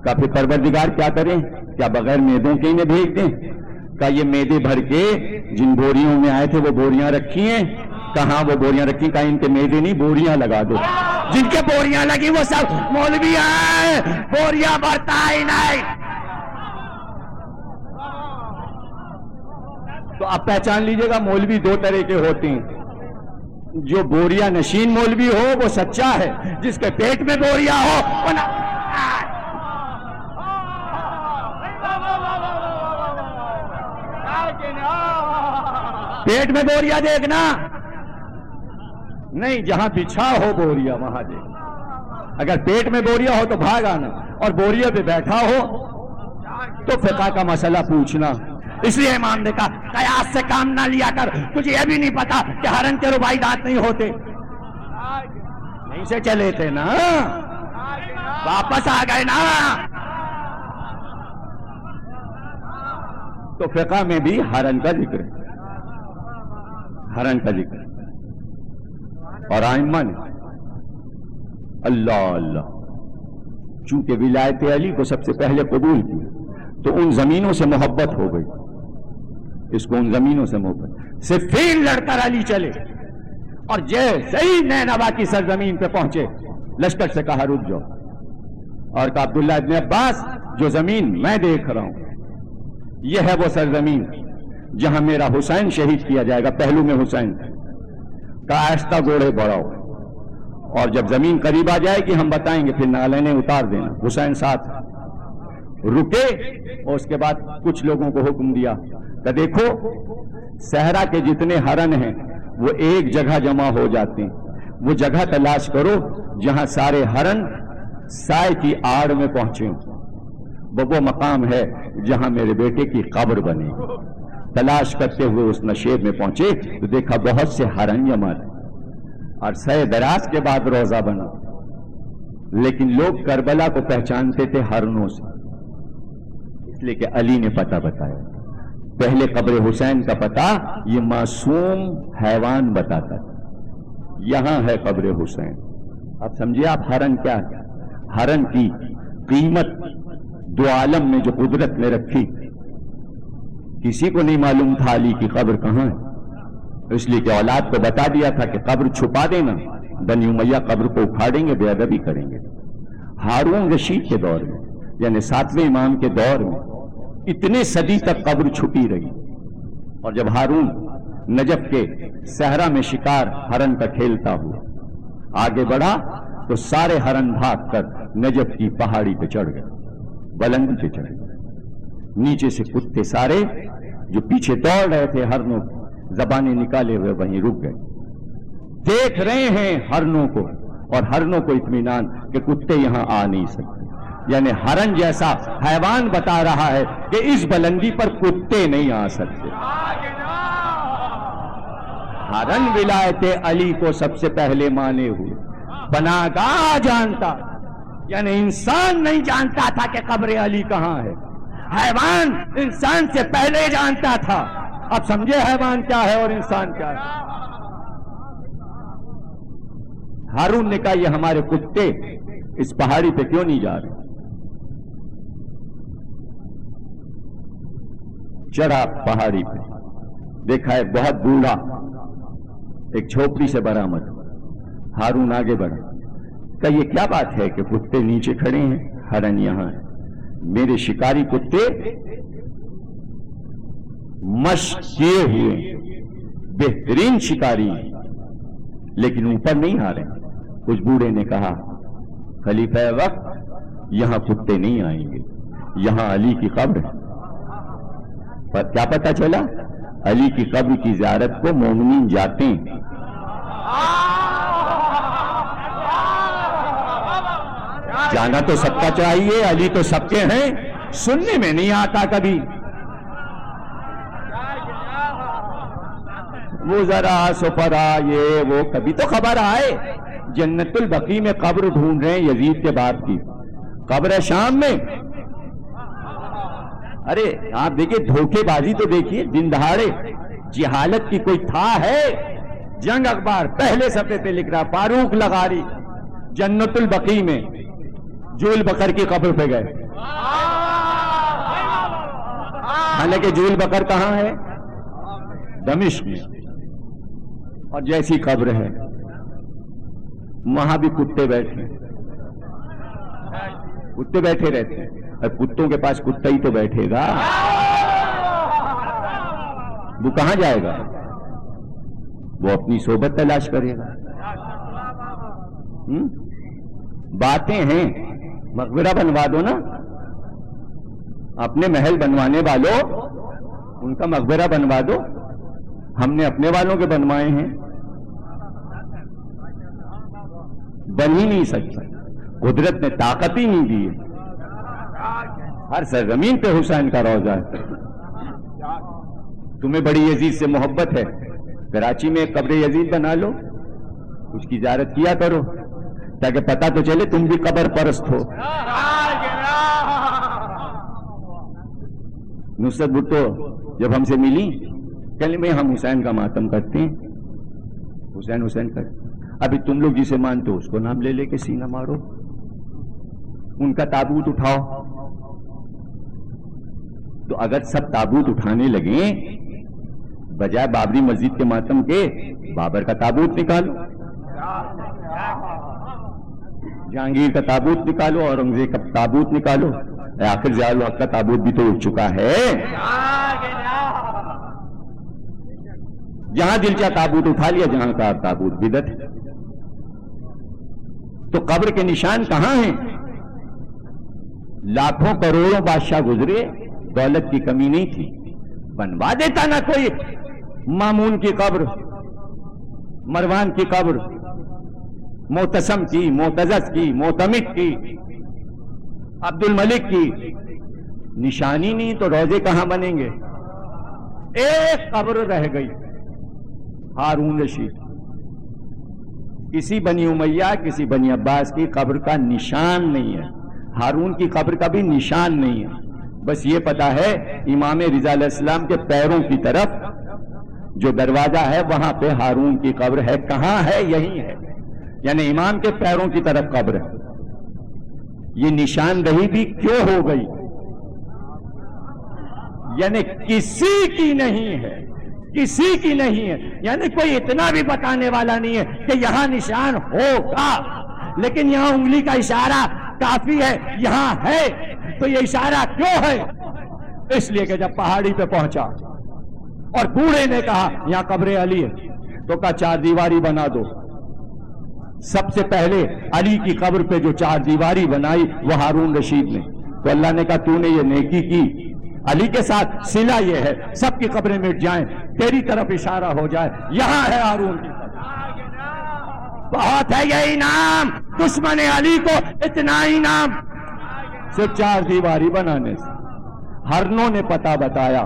کہا پھر پروردگار کیا کریں؟ کیا بغیر معدوں کے انہیں بھیج دیں؟ کہا یہ معدے بھر کے جن بوریوں میں آئے تھے وہ بوریاں رکھی ہیں؟ کہاں وہ بوریاں رکھی؟ کہا ان کے معدے نہیں بوریاں لگا دو۔ جن کے بوریاں لگی وہ سب مولوی ہیں، بوریاں بھرتا ہی نہیں۔ تو آپ پہچان لیجئے گا مولوی دو طرح کے ہوتے ہیں، جو بوریا نشین مولوی ہو وہ سچا ہے، جس کے پیٹ میں بوریا ہو وہ نہ۔ پیٹ میں بوریا دیکھنا نہیں، جہاں بچھا ہو بوریا وہاں دیکھ۔ اگر پیٹ میں بوریا ہو تو بھاگ آنا، اور بوریا پہ بیٹھا ہو تو فقہ کا مسئلہ پوچھنا۔ اس لیے امام نے کہا قیاس سے کام نہ لیا کر، تجھے یہ بھی نہیں پتا کہ ہرن کے ربائی دانت نہیں ہوتے، نہیں سے چلے تھے نا، واپس آ گئے نا۔ تو فقہ میں بھی ہرن کا ذکر ہے، ہرن کا ذکر ہے، اور ائمہ نے اللہ اللہ چونکہ ولایت علی کو سب سے پہلے قبول کی تو ان زمینوں سے محبت ہو گئی، اس کو ان زمینوں سے محبت، صفین لڑ کر علی چلے، اور جیسے ہی نینوا کی سرزمین پہ پہنچے لشکر سے کہا رک جاؤ، اور کہا عبداللہ ابن عباس جو زمین میں دیکھ رہا ہوں یہ ہے وہ سرزمین جہاں میرا حسین شہید کیا جائے گا، پہلو میں حسین۔ کہا آہستہ گھوڑے بڑھاؤ، اور جب زمین قریب آ جائے گی ہم بتائیں گے، پھر نالینیں اتار دینا۔ حسین ساتھ رکے، اور اس کے بعد کچھ لوگوں کو حکم دیا کہ دیکھو صحرا کے جتنے ہرن ہیں وہ ایک جگہ جمع ہو جاتے ہیں، وہ جگہ تلاش کرو جہاں سارے ہرن سائے کی آڑ میں پہنچے، وہ مقام ہے جہاں میرے بیٹے کی قبر بنے۔ تلاش کرتے ہوئے اس نشیب میں پہنچے تو دیکھا بہت سے ہرن جمع تھے، اور سہ دراز کے بعد روزہ بنا، لیکن لوگ کربلا کو پہچانتے تھے ہرنوں سے، اس لیے کہ علی نے پتہ بتایا۔ پہلے قبر حسین کا پتہ یہ معصوم حیوان بتاتا تھا، یہاں ہے قبر حسین، اب سمجھے آپ ہرن کیا ہے؟ ہرن کی قیمت دو عالم میں جو قدرت نے رکھی، کسی کو نہیں معلوم تھا علی کی قبر کہاں ہے، اس لیے کہ اولاد کو بتا دیا تھا کہ قبر چھپا دینا، بنی امیہ قبر کو اکھاڑیں گے، بے ادبی کریں گے۔ ہارون رشید کے دور میں یعنی 7ویں امام کے دور میں اتنے صدی تک قبر چھپی رہی، اور جب ہارون نجف کے صحرا میں شکار ہرن کا کھیلتا ہوا آگے بڑھا تو سارے ہرن بھاگ کر نجف کی پہاڑی پہ چڑھ گئے، بلندی پہ چڑھ گئے۔ نیچے سے کتے سارے جو پیچھے دوڑ رہے تھے ہرنوں کو زبانیں نکالے ہوئے وہیں رک گئے، دیکھ رہے ہیں ہرنوں کو، اور ہرنوں کو اطمینان کہ کتے یہاں آ نہیں سکتے، یعنی ہرن جیسا حیوان بتا رہا ہے کہ اس بلندی پر کتے نہیں آ سکتے۔ ہرن ولایت علی کو سب سے پہلے مانے ہوئے، پناہگاہ جانتا، یعنی انسان نہیں جانتا تھا کہ قبر علی کہاں ہے، حیوان انسان سے پہلے جانتا تھا۔ اب سمجھے حیوان کیا ہے اور انسان کیا ہے۔ ہارون نے کہا یہ ہمارے کتے اس پہاڑی پہ کیوں نہیں جا رہے؟ چڑھا پہاڑی پہ، دیکھا ایک بہت بوڑھا ایک جھوپڑی سے برآمد۔ ہارون آگے بڑھا، کہا یہ کیا بات ہے کہ کتے نیچے کھڑے ہیں، ہرن یہاں ہے؟ میرے شکاری کتے مشق کیے ہوئے بہترین شکاری ہیں، لیکن اوپر نہیں آ رہے۔ اس بوڑھے نے کہا خلیفہ وقت یہاں کتے نہیں آئیں گے، یہاں علی کی قبر ہے۔ پر کیا پتا چلا؟ علی کی قبر کی زیارت کو مومنین جاتے ہیں۔ جانا تو سب کا چاہیے، علی تو سب کے ہیں، سننے میں نہیں آتا کبھی۔ وہ ذرا سپرا یہ وہ کبھی تو خبر آئے جنت البقیع میں قبر ڈھونڈ رہے ہیں یزید کے باپ کی، قبر شام میں۔ ارے آپ دیکھیے دھوکے بازی تو دیکھیے، دن دہاڑے جہالت کی کوئی تھا ہے؟ جنگ اخبار پہلے صفحے پہ لکھ رہا فاروق لغاری جنت البقیع میں جول بکر کی قبر پہ گئے، حالانکہ جول بکر کہاں ہے؟ دمشق میں، اور جیسی قبر ہے وہاں بھی کتے بیٹھے رہتے ہیں، اور کتوں کے پاس کتا ہی تو بیٹھے گا، وہ کہاں جائے گا؟ وہ اپنی صحبت تلاش کرے گا۔ باتیں ہیں، مقبرہ بنوا دو نا، اپنے محل بنوانے والوں ان کا مقبرہ بنوا دو، ہم نے اپنے والوں کے بنوائے ہیں، بن ہی نہیں سکتا، قدرت نے طاقت ہی نہیں دی ہے۔ ہر سرزمین پہ حسین کا روضہ ہے۔ تمہیں بڑی یزید سے محبت ہے، کراچی میں قبر یزید بنا لو، اس کی زیارت کیا کرو، تاکہ پتہ تو چلے تم بھی قبر پرست ہو۔ نصرت بھٹو جب ہم سے ملی کہنے میں ہم حسین کا ماتم کرتے ہیں، حسین کرتے، ابھی تم لوگ جسے مانتے ہو اس کو نام لے لے کے سینہ مارو، ان کا تابوت اٹھاؤ۔ تو اگر سب تابوت اٹھانے لگیں بجائے بابری مسجد کے ماتم کے، بابر کا تابوت نکالو، جہانگیر کا تابوت نکالو، اورنگزیب کا تابوت نکالو، آخر ضیاء الحق کا تابوت بھی تو اٹھ چکا ہے۔ جہاں دل چاہا تابوت اٹھا لیا، جہاں کا تابوت بدعت ہے۔ تو قبر کے نشان کہاں ہیں؟ لاکھوں کروڑوں بادشاہ گزرے، دولت کی کمی نہیں تھی، بنوا دیتا نا کوئی مامون کی قبر، مروان کی قبر، معتصم کی، معتزز کی، معتمد کی، عبد الملک کی، نشانی نہیں تو روزے کہاں بنیں گے؟ ایک قبر رہ گئی، ہارون رشید، کسی بنی امیہ کسی بنی عباس کی قبر کا نشان نہیں ہے، ہارون کی قبر کا بھی نشان نہیں ہے، بس یہ پتا ہے امام رضا علیہ السلام کے پیروں کی طرف جو دروازہ ہے وہاں پہ ہارون کی قبر ہے، کہاں ہے؟ یہی ہے، یعنی امام کے پیروں کی طرف قبر ہے. یہ نشاندہی بھی کیوں ہو گئی؟ یعنی کسی کی نہیں ہے، کسی کی نہیں ہے، یعنی کوئی اتنا بھی بتانے والا نہیں ہے کہ یہاں نشان ہوگا، لیکن یہاں انگلی کا اشارہ کافی ہے، یہاں ہے. تو یہ اشارہ کیوں ہے؟ اس لیے کہ جب پہاڑی پہ پہنچا اور بوڑھے نے کہا یہاں قبر علی ہے، تو کہا 4 دیواری بنا دو. سب سے پہلے علی کی قبر پہ جو 4 دیواری بنائی وہ ہارون رشید نے. تو اللہ نے کہا تو نے یہ نیکی کی، علی کے ساتھ صلہ یہ ہے سب کی قبریں مٹ جائیں، تیری طرف اشارہ ہو جائے، یہاں ہے ہارون کی قبر. بہت ہے یہ انعام دشمن علی کو، اتنا انعام صرف 4 دیواری بنانے سے. ہرنوں نے پتہ بتایا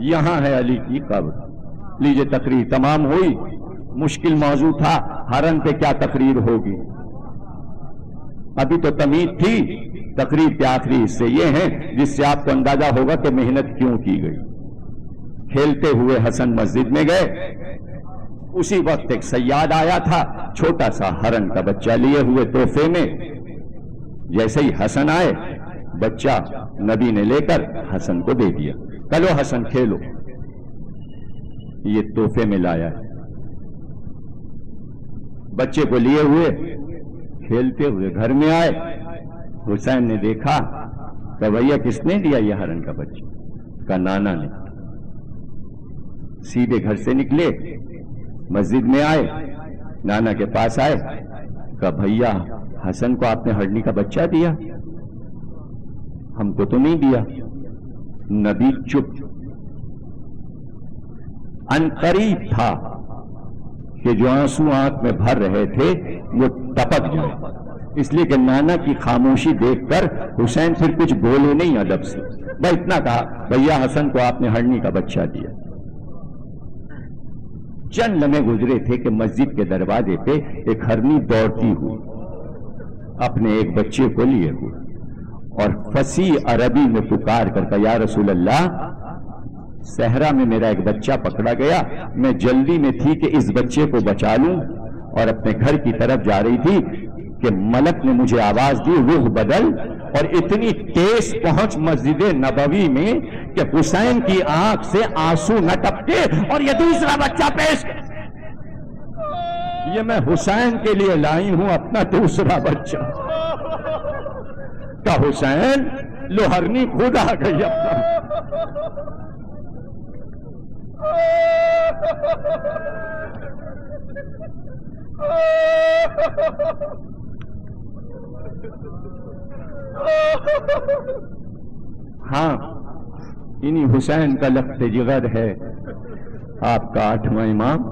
یہاں ہے علی کی قبر. لیجئے تقریر تمام ہوئی. مشکل موضوع تھا ہرن پہ کیا تقریر ہوگی، ابھی تو تمیز تھی. تقریر کے آخری حصے یہ ہیں جس سے آپ کو اندازہ ہوگا کہ محنت کیوں کی گئی. کھیلتے ہوئے حسن مسجد میں گئے، اسی وقت ایک صیاد آیا تھا چھوٹا سا ہرن کا بچہ لیے ہوئے تحفے میں. جیسے ہی حسن آئے بچہ نبی نے لے کر حسن کو دے دیا، چلو حسن کھیلو. یہ تحفے میں لایا ہے. بچے کو لیے ہوئے کھیلتے ہوئے گھر میں آئے. حسین نے دیکھا کہ بھیا کس نے دیا یہ ہرن کا بچہ؟ کا نانا نے. سیدھے گھر سے نکلے مسجد میں آئے، نانا کے پاس آئے، کہ بھیا حسن کو آپ نے ہرنی کا بچہ دیا؟ ہم کو تو نہیں دیا. نبی چپ. ان قریب تھا کہ جو آنسو آنکھ میں بھر رہے تھے وہ ٹپک جائے، اس لیے کہ نانا کی خاموشی دیکھ کر حسین پھر کچھ بولے نہیں ادب سے، بس اتنا کہا بھیا حسن کو آپ نے ہرنی کا بچہ دیا. چند لمحے گزرے تھے کہ مسجد کے دروازے پہ ایک ہرنی دوڑتی ہوئی اپنے ایک بچے کو لیے ہوئے اور فصیح عربی میں پکار کر کہا یا رسول اللہ، صحرا میں میرا ایک بچہ پکڑا گیا، میں جلدی میں تھی کہ اس بچے کو بچا لوں اور اپنے گھر کی طرف جا رہی تھی کہ ملک نے مجھے آواز دی رخ بدل، اور اتنی تیز پہنچ مسجد نبوی میں کہ حسین کی آنکھ سے آنسو نہ ٹپکے اور یہ دوسرا بچہ پیش. یہ میں حسین کے لیے لائی ہوں اپنا دوسرا بچہ. کہ حسین لو ہرنی خود آ گئی اپنا. ہاں انہی حسین کا لخت جگر ہے آپ کا 8واں امام،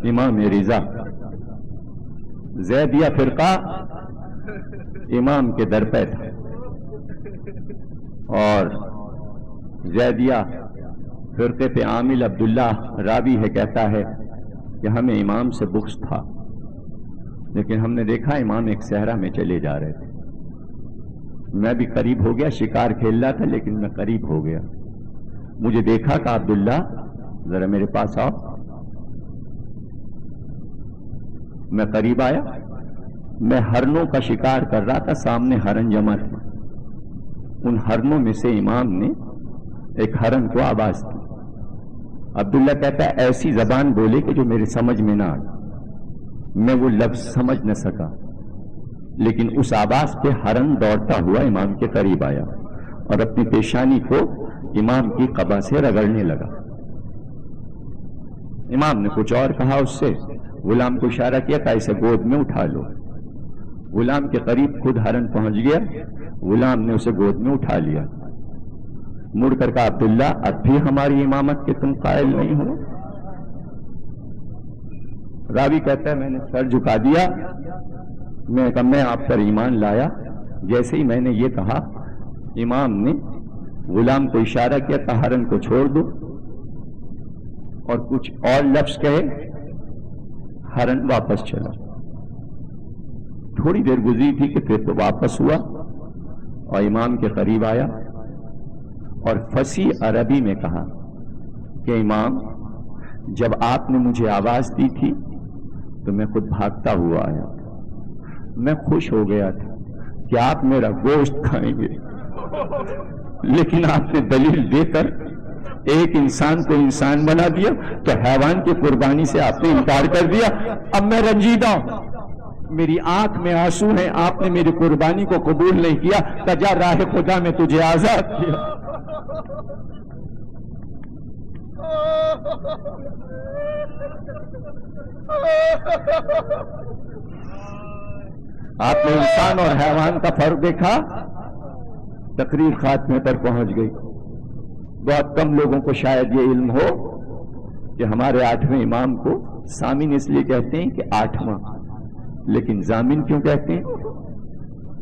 امام رضا. زیدیہ فرقہ امام کے در پہ تھا، اور زیدیہ فرقے پہ عامل عبداللہ راوی ہے کہتا ہے کہ ہمیں امام سے بغض تھا، لیکن ہم نے دیکھا امام ایک صحرا میں چلے جا رہے تھے. میں بھی قریب ہو گیا، شکار کھیل رہا تھا لیکن میں قریب ہو گیا. مجھے دیکھا کہ عبداللہ ذرا میرے پاس آؤ. میں قریب آیا، میں ہرنوں کا شکار کر رہا تھا، سامنے ہرن جمع تھے. ان ہرنوں میں سے امام نے ایک ہرن کو آواز دی. عبداللہ کہتا ہے ایسی زبان بولے کہ جو میرے سمجھ میں نہ آئی، میں وہ لفظ سمجھ نہ سکا، لیکن اس آواز پہ ہرن دوڑتا ہوا امام کے قریب آیا اور اپنی پیشانی کو امام کی قبا سے رگڑنے لگا. امام نے کچھ اور کہا اس سے، غلام کو اشارہ کیا کہ اسے گود میں اٹھا لو. غلام کے قریب خود ہرن پہنچ گیا، غلام نے اسے گود میں اٹھا لیا. مڑ کر کہا عبداللہ اب بھی ہماری امامت کے تم قائل نہیں ہو؟ راوی کہتا ہے میں نے سر جھکا دیا. میں کہا میں آپ پر ایمان لایا. جیسے ہی میں نے یہ کہا امام نے غلام کو اشارہ کیا کہ ہرن کو چھوڑ دو، اور کچھ اور لفظ کہے، ہرن واپس چلا. تھوڑی دیر گزری تھی کہ پھر تو واپس ہوا اور امام کے قریب آیا اور فصیح عربی میں کہا کہ امام جب آپ نے مجھے آواز دی تھی تو میں خود بھاگتا ہوا آیا. میں خوش ہو گیا تھا کہ آپ میرا گوشت کھائیں گے، لیکن آپ نے دلیل دے کر ایک انسان کو انسان بنا دیا، تو حیوان کی قربانی سے آپ نے انکار کر دیا. اب میں رنجیدہ ہوں، میری آنکھ میں آنسو ہیں، آپ نے میری قربانی کو قبول نہیں کیا، تجا راہ خدا میں تجھے آزاد کیا. آپ نے انسان اور حیوان کا فرق دیکھا. تقریر خاتمے پر پہنچ گئی. بہت کم لوگوں کو شاید یہ علم ہو کہ ہمارے 8ویں امام کو سامن اس لیے کہتے ہیں کہ 8واں، لیکن ضامن کیوں کہتے ہیں؟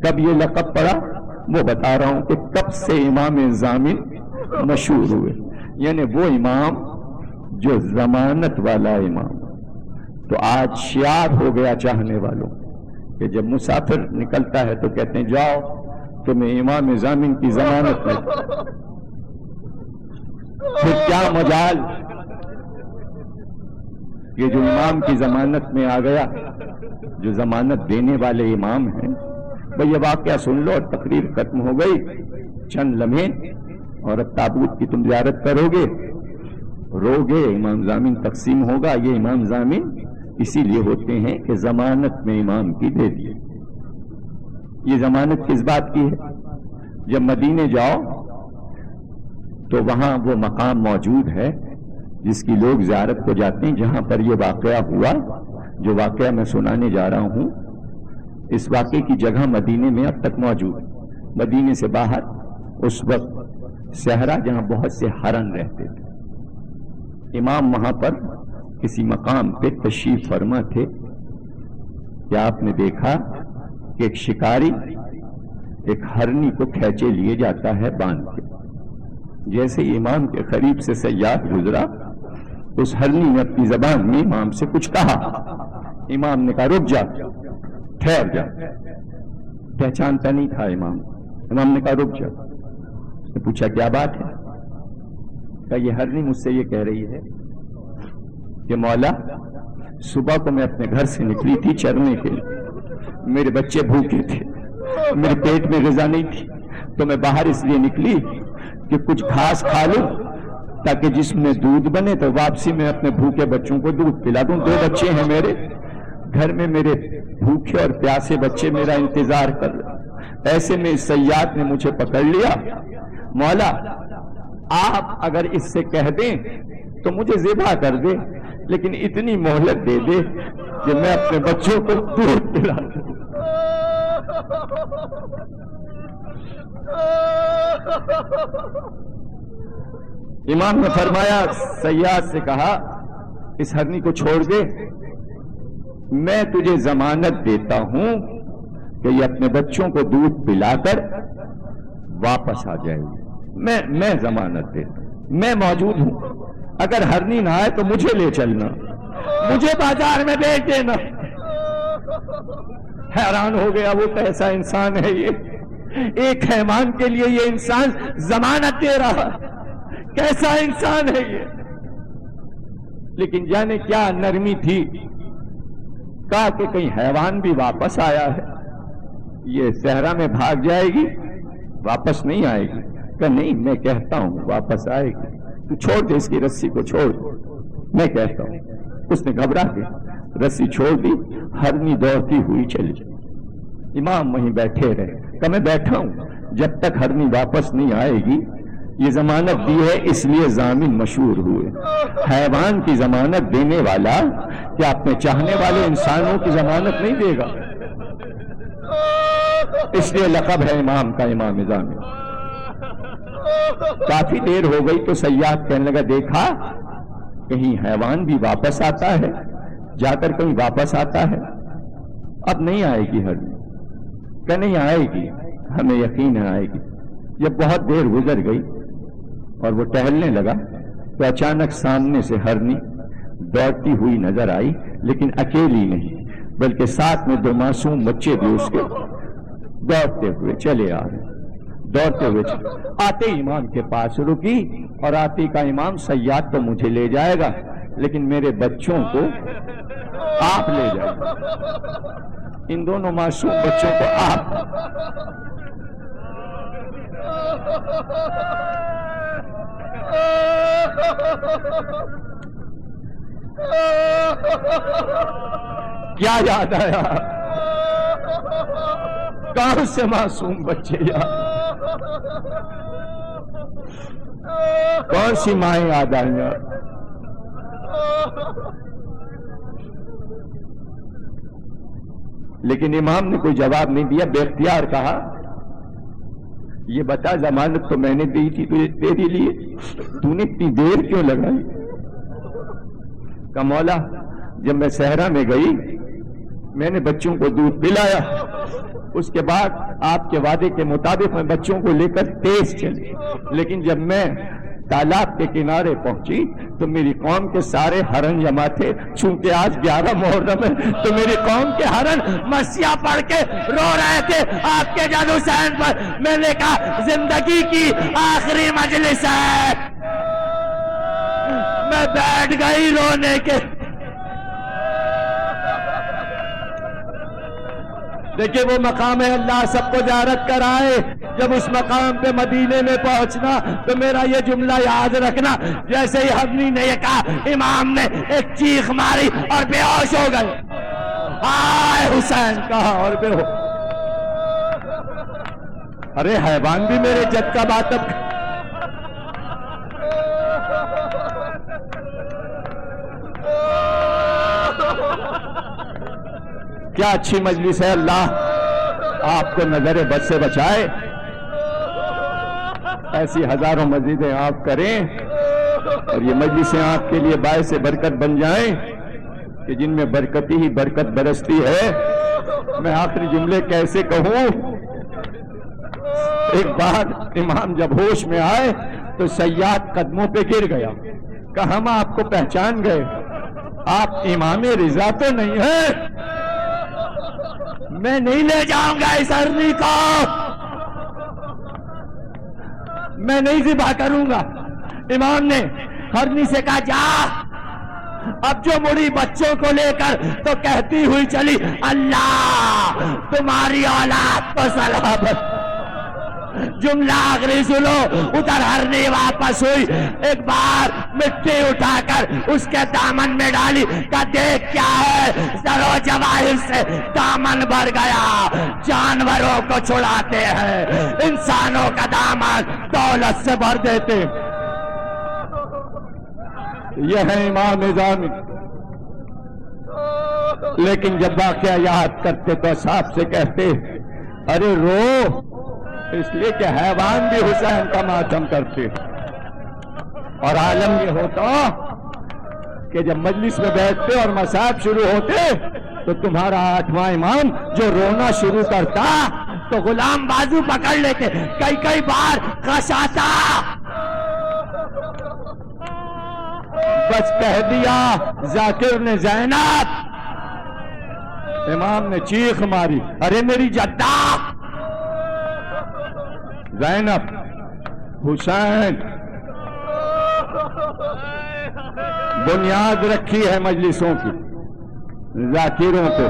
کب یہ لقب پڑا وہ بتا رہا ہوں کہ کب سے امام ضامن مشہور ہوئے، یعنی وہ امام جو ضمانت والا امام. تو آج شعار ہو گیا چاہنے والوں کہ جب مسافر نکلتا ہے تو کہتے ہیں جاؤ تمہیں امام ضامن کی ضمانت میں. پھر کیا مجال یہ جو امام کی ضمانت میں آ گیا، جو ضمانت دینے والے امام ہیں. بھئی یہ واقعہ سن لو اور تقریر ختم ہو گئی، چند لمحے اور اب تابوت کی تم زیارت کرو گے، رو گے، امام ضامن تقسیم ہوگا. یہ امام ضامن اسی لیے ہوتے ہیں کہ ضمانت میں امام کی دے دی. یہ ضمانت کس بات کی ہے؟ جب مدینے جاؤ تو وہاں وہ مقام موجود ہے جس کی لوگ زیارت کو جاتے ہیں، جہاں پر یہ واقعہ ہوا. جو واقعہ میں سنانے جا رہا ہوں، اس واقعے کی جگہ مدینے میں اب تک موجود ہے. مدینے سے باہر اس وقت صحرا جہاں بہت سے ہرن رہتے تھے. امام وہاں پر کسی مقام پہ تشریف فرما تھے کہ آپ نے دیکھا کہ ایک شکاری ایک ہرنی کو کھینچے لیے جاتا ہے باندھ کے. جیسے امام کے قریب سے صیاد گزرا، اس ہرنی نے اپنی زبان میں امام سے کچھ کہا. امام نے کہا رک جا، ٹھہر جا. پہچانتا نہیں تھا امام. امام نے کہا رک جا. اس نے پوچھا کیا بات ہے؟ کہا یہ ہرنی مجھ سے یہ کہہ رہی ہے کہ مولا صبح کو میں اپنے گھر سے نکلی تھی چرنے کے لیے، میرے بچے بھوکے تھے، میرے پیٹ میں غذا نہیں تھی، تو میں باہر اس لیے نکلی کہ کچھ گھاس کھا لوں تاکہ جسم میں دودھ بنے، تو واپسی میں اپنے بھوکے بچوں کو دودھ پلا دوں. 2 بچے ہیں میرے گھر میں، میرے بھوکے اور پیاسے بچے میرا انتظار کر رہے. ایسے میں اس صیاد نے مجھے پکڑ لیا. مولا آپ اگر اس سے کہہ دیں تو مجھے ذبح کر دے، لیکن اتنی مہلت دے دے کہ میں اپنے بچوں کو دودھ پلا دوں. امام نے فرمایا، صیاد سے کہا اس ہرنی کو چھوڑ دے، میں تجھے ضمانت دیتا ہوں کہ یہ اپنے بچوں کو دودھ پلا کر واپس آ جائے گی. میں ضمانت دیتا ہوں، میں موجود ہوں. اگر ہرنی نہ آئے تو مجھے لے چلنا، مجھے بازار میں بیچ دینا. حیران ہو گیا، وہ کیسا انسان ہے یہ؟ ایک حیوان کے لیے یہ انسان ضمانت دے رہا، کیسا انسان ہے یہ؟ لیکن جانے کیا نرمی تھی. کہا کہ کہیں حیوان بھی واپس آیا ہے، یہ صحرا میں بھاگ جائے گی، واپس نہیں آئے گی. کہ نہیں، میں کہتا ہوں واپس آئے گی، تو چھوڑ دے اس کی رسی کو، چھوڑ، میں کہتا ہوں. اس نے گھبرا کے رسی چھوڑ دی، ہرنی دوڑتی ہوئی چلی. امام وہیں بیٹھے رہے. کہ میں بیٹھا ہوں جب تک ہرنی واپس نہیں آئے گی. یہ ضمانت دی ہے اس لیے ضامن مشہور ہوئے. حیوان کی ضمانت دینے والا کیا اپنے چاہنے والے انسانوں کی ضمانت نہیں دے گا؟ اس لیے لقب ہے امام کا امام ضامن. کافی دیر ہو گئی تو صیاد کہنے لگا دیکھا کہیں حیوان بھی واپس آتا ہے، جا کر کہیں واپس آتا ہے. اب نہیں آئے گی ہرنی. کہ نہیں آئے گی، ہمیں یقین ہے آئے گی. جب بہت دیر گزر گئی اور وہ ٹہلنے لگا تو اچانک سامنے سے ہرنی دوڑتی ہوئی نظر آئی، لیکن اکیلی نہیں بلکہ ساتھ میں 2 معصوم بچے بھی اس کے دوڑتے ہوئے چلے آ رہے. دوڑتے ہوئے آتے امام کے پاس رکی اور آتے کا امام صیاد تو مجھے لے جائے گا لیکن میرے بچوں کو آپ لے جائیں، ان دونوں معصوم بچوں کو آپ کیا یاد آیا؟ کہاں سے معصوم بچے یاد؟ کون سی مائیں یاد آئیں؟ لیکن امام نے کوئی جواب نہیں دیا، بے اختیار کہا یہ بتا ضمانت تو میں نے دی تھی تجھے تیرے لیے، تو نے اتنی دیر کیوں لگائی؟ کہ مولا جب میں صحرا میں گئی میں نے بچوں کو دودھ پلایا، اس کے بعد آپ کے وعدے کے مطابق میں بچوں کو لے کر تیز چلی، لیکن جب میں تالاب کے کنارے پہنچی تو میری قوم کے سارے ہرن جمع تھے، چونکہ آج 11 محرم ہے تو میری قوم کے ہرن مسیح پڑھ کے رو رہے تھے آپ کے جان حسین پر۔ میں نے کہا زندگی کی آخری مجلس ہے، میں بیٹھ گئی رونے کے۔ دیکھیں وہ مقام ہے، اللہ سب کو زیارت کرائے، جب اس مقام پہ مدینے میں پہنچنا تو میرا یہ جملہ یاد رکھنا، جیسے ہی ہمنی نے یہ کہا امام نے ایک چیخ ماری اور بے ہوش ہو گئے، آئے حسین کہا اور بے ہوش۔ ارے حیوان بھی میرے جد کا باتب، کیا اچھی مجلس ہے، اللہ آپ کو نظر بد سے بچائے، ایسی ہزاروں مزیدیں آپ کریں اور یہ مجلسیں آپ کے لیے باعث برکت بن جائیں کہ جن میں برکتی ہی برکت برستی ہے۔ میں آخری جملے کیسے کہوں؟ ایک بار امام جب ہوش میں آئے تو سیاد قدموں پہ گر گیا، کہ ہم آپ کو پہچان گئے، آپ امام رضا تو نہیں ہیں؟ میں نہیں لے جاؤں گا اس ہرنی کو، میں نہیں ذبح کروں گا۔ امام نے ہرنی سے کہا جا، اب جو مڑی بچوں کو لے کر تو کہتی ہوئی چلی اللہ تمہاری اولاد کو سلامت۔ جملہ آخری سنو، ادھر ہرنی واپس ہوئی، ایک بار مٹی اٹھا کر اس کے دامن میں ڈالی، کہ دیکھ کیا ہے، زر و جواہر سے دامن بھر گیا، جانوروں کو چھڑاتے ہیں، انسانوں کا دامن دولت سے بھر دیتے۔ یہ ہے امام نظامی، لیکن جب واقعہ یاد کرتے تو اصحاب سے کہتے ارے رو، اس لیے کہ حیوان بھی حسین کا ماتم کرتے، اور عالم یہ ہوتا کہ جب مجلس میں بیٹھتے اور مصائب شروع ہوتے تو تمہارا 8واں امام جو رونا شروع کرتا تو غلام بازو پکڑ لیتے، کئی بار غش آتا، بس کہہ دیا ذاکر نے زینب، امام نے چیخ ماری ارے میری جدہ زینب، حسین۔ بنیاد رکھی ہے مجلسوں کی، ذاکروں کو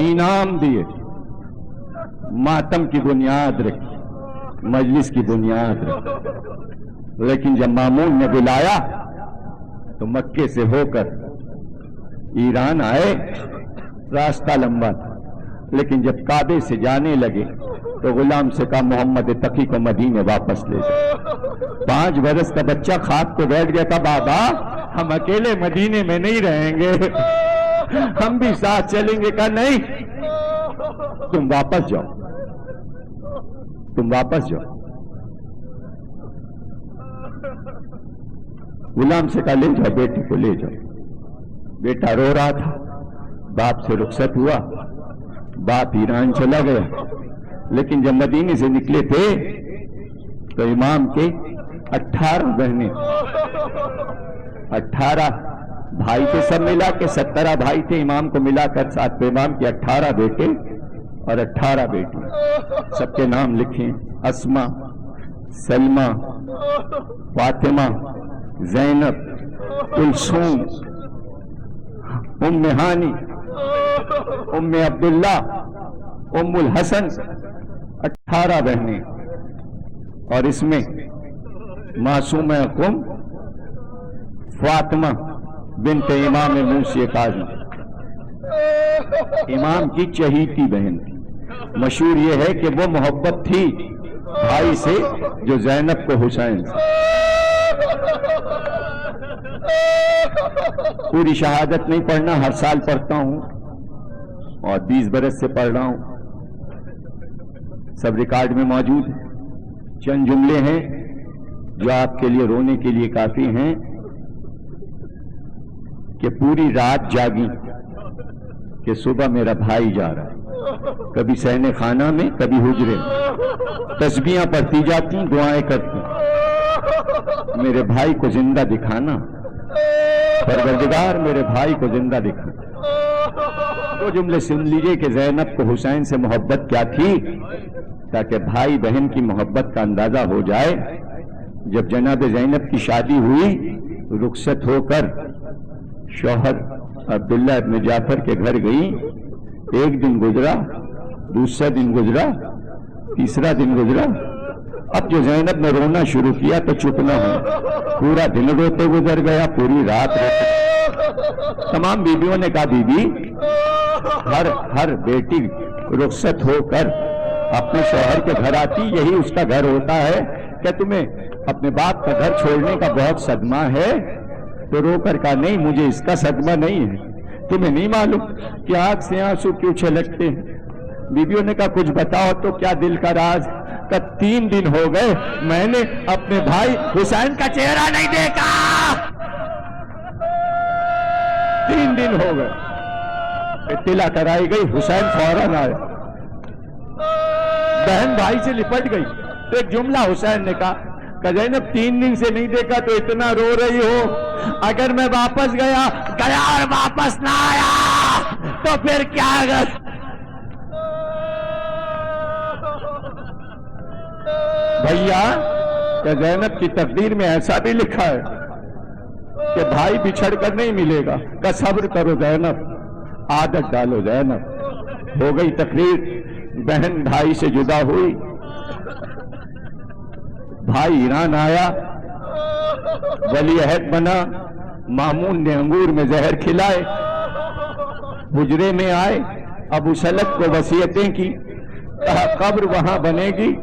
انعام دیے، ماتم کی بنیاد رکھی، مجلس کی بنیاد رکھی۔ لیکن جب مامون نے بلایا تو مکے سے ہو کر ایران آئے، راستہ لمبا تھا، لیکن جب کعبے سے جانے لگے تو غلام سے کہا محمد تقی کو مدینے واپس لے جائے۔ 5 برس کا بچہ خواب کو بیٹھ گیا تھا، بابا ہم اکیلے مدینے میں نہیں رہیں گے، ہم بھی ساتھ چلیں گے۔ کہا نہیں، تم واپس جاؤ، تم واپس جاؤ۔ غلام سے کہا لے جاؤ، بیٹے کو لے جاؤ۔ بیٹا رو رہا تھا، باپ سے رخصت ہوا، باپ ایران چلا گیا، لیکن جب مدینے سے نکلے تھے تو امام کے 18 بہنیں، 18 بھائی تھے، سب ملا کے 17 بھائی تھے، امام کو ملا کر ساتھ تو امام کے 18 بیٹے اور 18 بیٹی، سب کے نام لکھیں، اسما، سلمہ، فاطمہ، زینب، کلثوم، ام ہانی، ام عبداللہ، ام الحسن، 18 بہنیں، اور اس میں معصومہ قم فاطمہ بنت امام موسی کاظم، امام کی چہیتی بہن تھی۔ مشہور یہ ہے کہ وہ محبت تھی بھائی سے جو زینب کو حسین سے۔ پوری شہادت نہیں پڑھنا، ہر سال پڑھتا ہوں اور 20 برس سے پڑھ رہا ہوں، سب ریکارڈ میں موجود ہے۔ چند جملے ہیں جو آپ کے لیے رونے کے لیے کافی ہیں کہ پوری رات جاگی کہ صبح میرا بھائی جا رہا ہے، کبھی صحن خانہ میں کبھی حجرے میں، تسبیحاں پڑھتی جاتی، دعائیں کرتی، میرے بھائی کو زندہ دکھانا، پروردگار میرے بھائی کو زندہ دکھانا۔ وہ جملے سن لیجئے کہ زینب کو حسین سے محبت کیا تھی، تاکہ بھائی بہن کی محبت کا اندازہ ہو جائے۔ جب جناب زینب کی شادی ہوئی، رخصت ہو کر شوہر عبداللہ ابن جعفر کے گھر گئی، ایک دن گزرا، دوسرا دن گزرا، تیسرا دن گزرا، اب جو زینب نے رونا شروع کیا تو چپ نہ ہو، پورا دن روتے گزر گیا، پوری رات روتے۔ تمام بیویوں نے کہا بی بی، ہر بیٹی رخصت ہو کر اپنے شوہر کے گھر آتی، یہی اس کا گھر ہوتا ہے، کہ تمہیں اپنے باپ کا گھر چھوڑنے کا بہت صدمہ ہے؟ تو رو کر کہا نہیں، مجھے اس کا صدمہ نہیں ہے، تمہیں نہیں معلوم کہ آنکھ سے آنسو کیوں چھلکتے ہیں؟ بیویوں نے کہا کچھ بتاؤ تو، کیا دل کا راز؟ کہ 3 دن ہو گئے میں نے اپنے بھائی حسین کا چہرہ نہیں دیکھا، 3 دن ہو گئے۔ اطلاع کرائی گئی، حسین فوراً آئے، بہن بھائی سے لپٹ گئی تو ایک جملہ حسین نے کہا کہ زینب 3 دن سے نہیں دیکھا تو اتنا رو رہی ہو، اگر میں واپس گیا اور واپس نہ آیا تو پھر کیا اگر بھیا کہ زینب کی تقدیر میں ایسا بھی لکھا ہے کہ بھائی بچھڑ کر نہیں ملے گا، کہ صبر کرو زینب، عادت ڈالو زینب۔ ہو گئی تقریر، بہن بھائی سے جدا ہوئی، بھائی ایران آیا، ولی عہد بنا، مامون نے انگور میں زہر کھلائے، حجرے میں آئے، ابو سلط کو وصیتیں کی، کہا قبر وہاں بنے گی،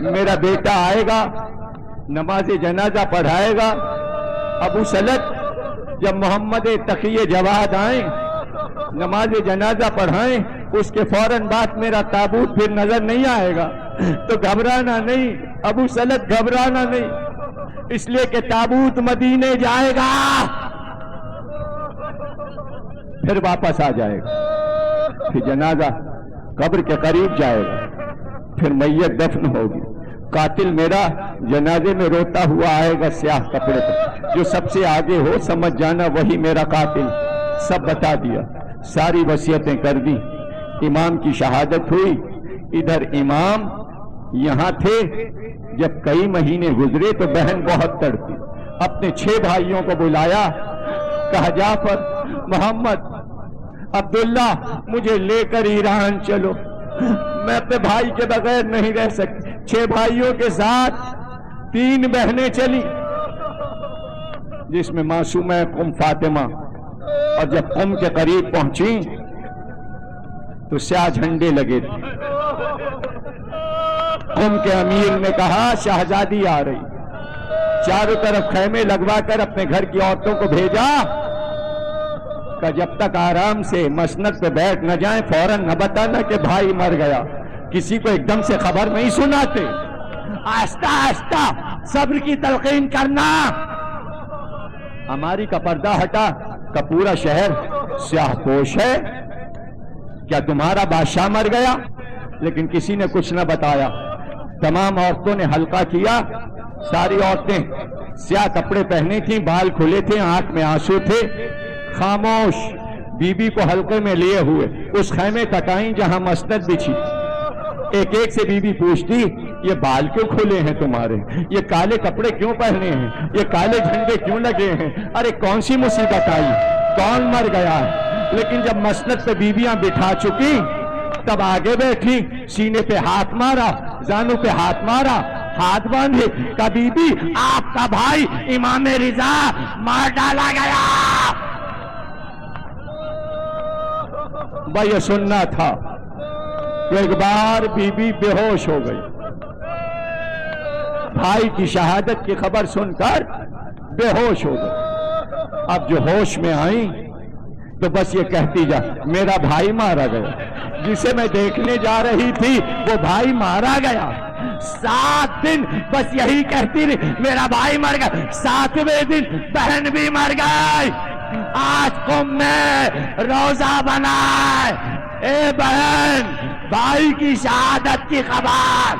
میرا بیٹا آئے گا، نماز جنازہ پڑھائے گا۔ ابو سلط جب محمد تقی جواد آئیں، نماز جنازہ پڑھائیں، اس کے فوراً بعد میرا تابوت پھر نظر نہیں آئے گا، تو گھبرانا نہیں ابو سلط، گھبرانا نہیں، اس لیے کہ تابوت مدینے جائے گا، پھر واپس آ جائے گا، پھر جنازہ قبر کے قریب جائے گا، پھر میت دفن ہوگی، قاتل میرا جنازے میں روتا ہوا آئے گا سیاہ کپڑے پر، جو سب سے آگے ہو سمجھ جانا وہی میرا قاتل۔ سب بتا دیا، ساری وصیتیں کر دی، امام کی شہادت ہوئی۔ ادھر امام یہاں تھے، جب کئی مہینے گزرے تو بہن بہت تڑپی، اپنے 6 بھائیوں کو بلایا، کہا جعفر، محمد، عبداللہ، مجھے لے کر ایران چلو، میں اپنے بھائی کے بغیر نہیں رہ سکتی۔ 6 بھائیوں کے ساتھ 3 بہنیں چلی، جس میں معصومہ قم فاطمہ، اور جب قم کے قریب پہنچی تو سیاہ جھنڈے لگے تھے۔ قم کے امیر نے کہا شہزادی آ رہی، چاروں طرف خیمے لگوا کر اپنے گھر کی عورتوں کو بھیجا کہ جب تک آرام سے مسند پہ بیٹھ نہ جائیں فوراً نہ بتانا کہ بھائی مر گیا، کسی کو ایک دم سے خبر نہیں سناتے، آہستہ آہستہ صبر کی تلقین کرنا۔ ہماری کا پردہ ہٹا کہ پورا شہر سیاہ پوش ہے، کیا تمہارا بادشاہ مر گیا؟ لیکن کسی نے کچھ نہ بتایا۔ تمام عورتوں نے حلقہ کیا، ساری عورتیں سیاہ کپڑے پہنے تھیں، بال کھلے تھے، آنکھ میں آنسو تھے، خاموش، بی بی کو حلقے میں لیے ہوئے اس خیمے تک آئیں جہاں مسند بچھی۔ ایک ایک سے بی بی پوچھتی یہ بال کیوں کھولے ہیں تمہارے؟ یہ کالے کپڑے کیوں پہنے ہیں؟ یہ کالے جھنڈے کیوں لگے ہیں؟ ارے کون سی مصیبت آئی؟ کون مر گیا ہے؟ لیکن جب مسند پہ بیویاں بٹھا چکی تب آگے بیٹھی، سینے پہ ہاتھ مارا، زانوں پہ ہاتھ مارا، ہاتھ باندھے، کہا بی بی آپ کا بھائی امام رضا مار ڈالا گیا۔ بھائی یہ سننا تھا کہ ایک بار بی بی بے ہوش ہو گئی، بھائی کی شہادت کی خبر سن کر بے ہوش ہو گئی۔ اب جو ہوش میں آئیں تو بس یہ کہتی جا میرا بھائی مارا گیا، جسے میں دیکھنے جا رہی تھی وہ بھائی مارا گیا۔ 7 دن بس یہی کہتی رہی میرا بھائی مر گیا۔ 7ویں دن بہن بھی مر گئی۔ آج قوم میں روزہ بنائے، اے بہن بھائی کی شہادت کی خبر۔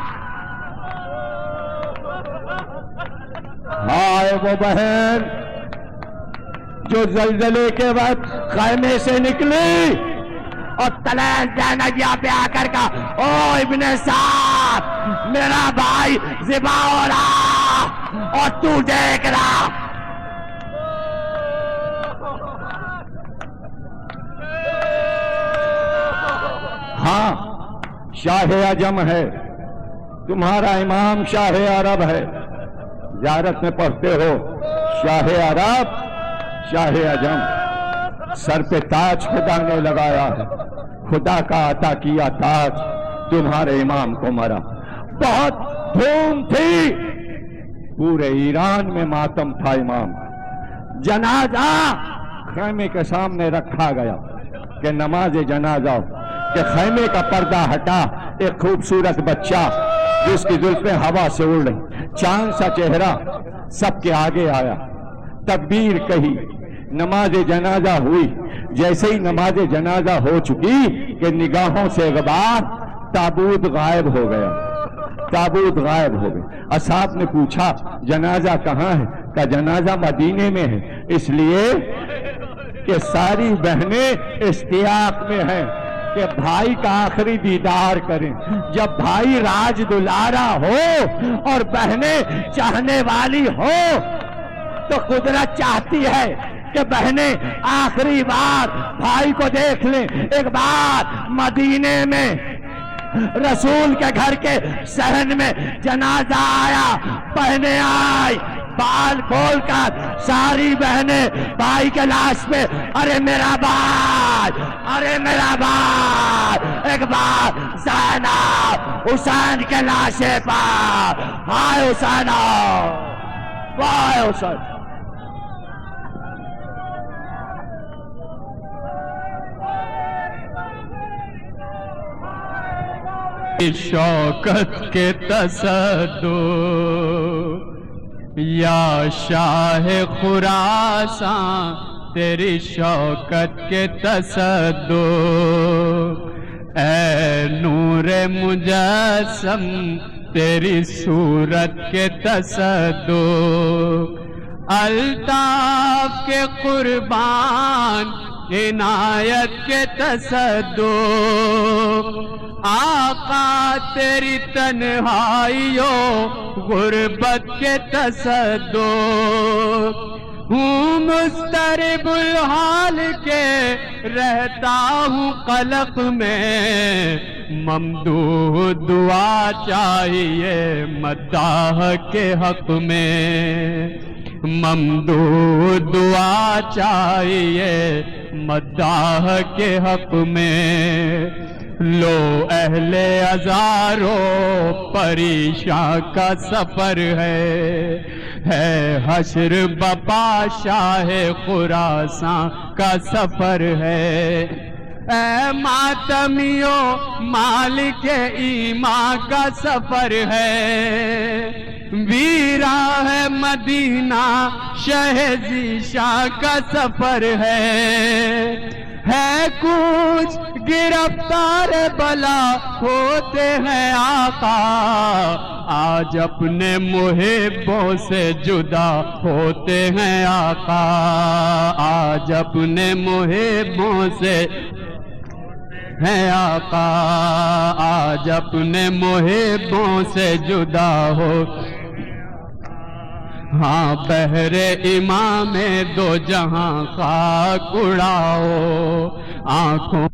ہائے وہ بہن جو زلزلے کے وقت خیمے سے نکلی اور تلین زینبیہ پہ آ کر کہا او ابن سعد میرا بھائی ذبح ہو رہا اور تو دیکھ رہا۔ ہاں شاہ عجم ہے، تمہارا امام شاہ عرب ہے، زیارت میں پڑھتے ہو شاہ عرب شاہ عجم، سر پہ تاج خدا نے لگایا ہے، خدا کا عطا کیا تاج تمہارے امام کو مرا۔ بہت دھوم تھی، پورے ایران میں ماتم تھا امام۔ جنازہ خیمے کے سامنے رکھا گیا کہ نماز جنازہ ہو، کہ خیمے کا پردہ ہٹا، ایک خوبصورت بچہ جس کی زلفیں ہوا سے اڑ رہی، چاند سا چہرہ سب کے آگے آیا، تکبیر کہی، نماز جنازہ ہوئی۔ جیسے ہی نماز جنازہ ہو چکی کہ نگاہوں سے غبار، تابوت غائب ہو گیا، تابوت غائب ہو گیا۔ اصحاب نے پوچھا جنازہ کہاں ہے؟ کہا جنازہ مدینے میں ہے، اس لیے کہ ساری بہنیں اشتیاق میں ہیں کہ بھائی کا آخری دیدار کریں۔ جب بھائی راج دلارا ہو اور بہنیں چاہنے والی ہو تو قدرت چاہتی ہے کہ بہنیں آخری بار بھائی کو دیکھ لیں۔ ایک بار مدینے میں رسول کے گھر کے صحن میں جنازہ آیا، بہنیں آئی، بال کھول کر ساری بہنیں بھائی کے لاش پہ ارے میرا بھائی، ارے میرا بھائی۔ ایک بار زینب حسین کے لاشے پر ہائے حسین، ہائے حسین۔ شوکت کے تصدق یا شاہ خراساں تیری شوکت کے تصدق، اے نور مجسم تیری صورت کے تصدق، الطاف کے قربان عنایت کے تصدق، آقا تیری تنہائیوں غربت کے تصدق، ہوں مضطرب الحال کے رہتا ہوں قلق میں، ممدوح دعا چاہیے مداح کے حق میں، ممدوح دعا چاہیے مداح کے حق میں۔ لو اہل ہزاروں پریشاں کا سفر ہے حشر بپا شاہ خراساں کا سفر ہے، اے ماتمیوں مالک ایمان کا سفر ہے، ویرا ہے مدینہ شہ ذیشاں کا سفر ہے کچھ گرفتار بلا ہوتے ہیں آقا، آج اپنے محبوں سے جدا ہوتے ہیں آقا، آج اپنے محبوں سے ہیں آقا، آج اپنے محبوں سے جدا ہو، ہاں بہر امام دو جہاں خاک اڑاؤ، آنکھوں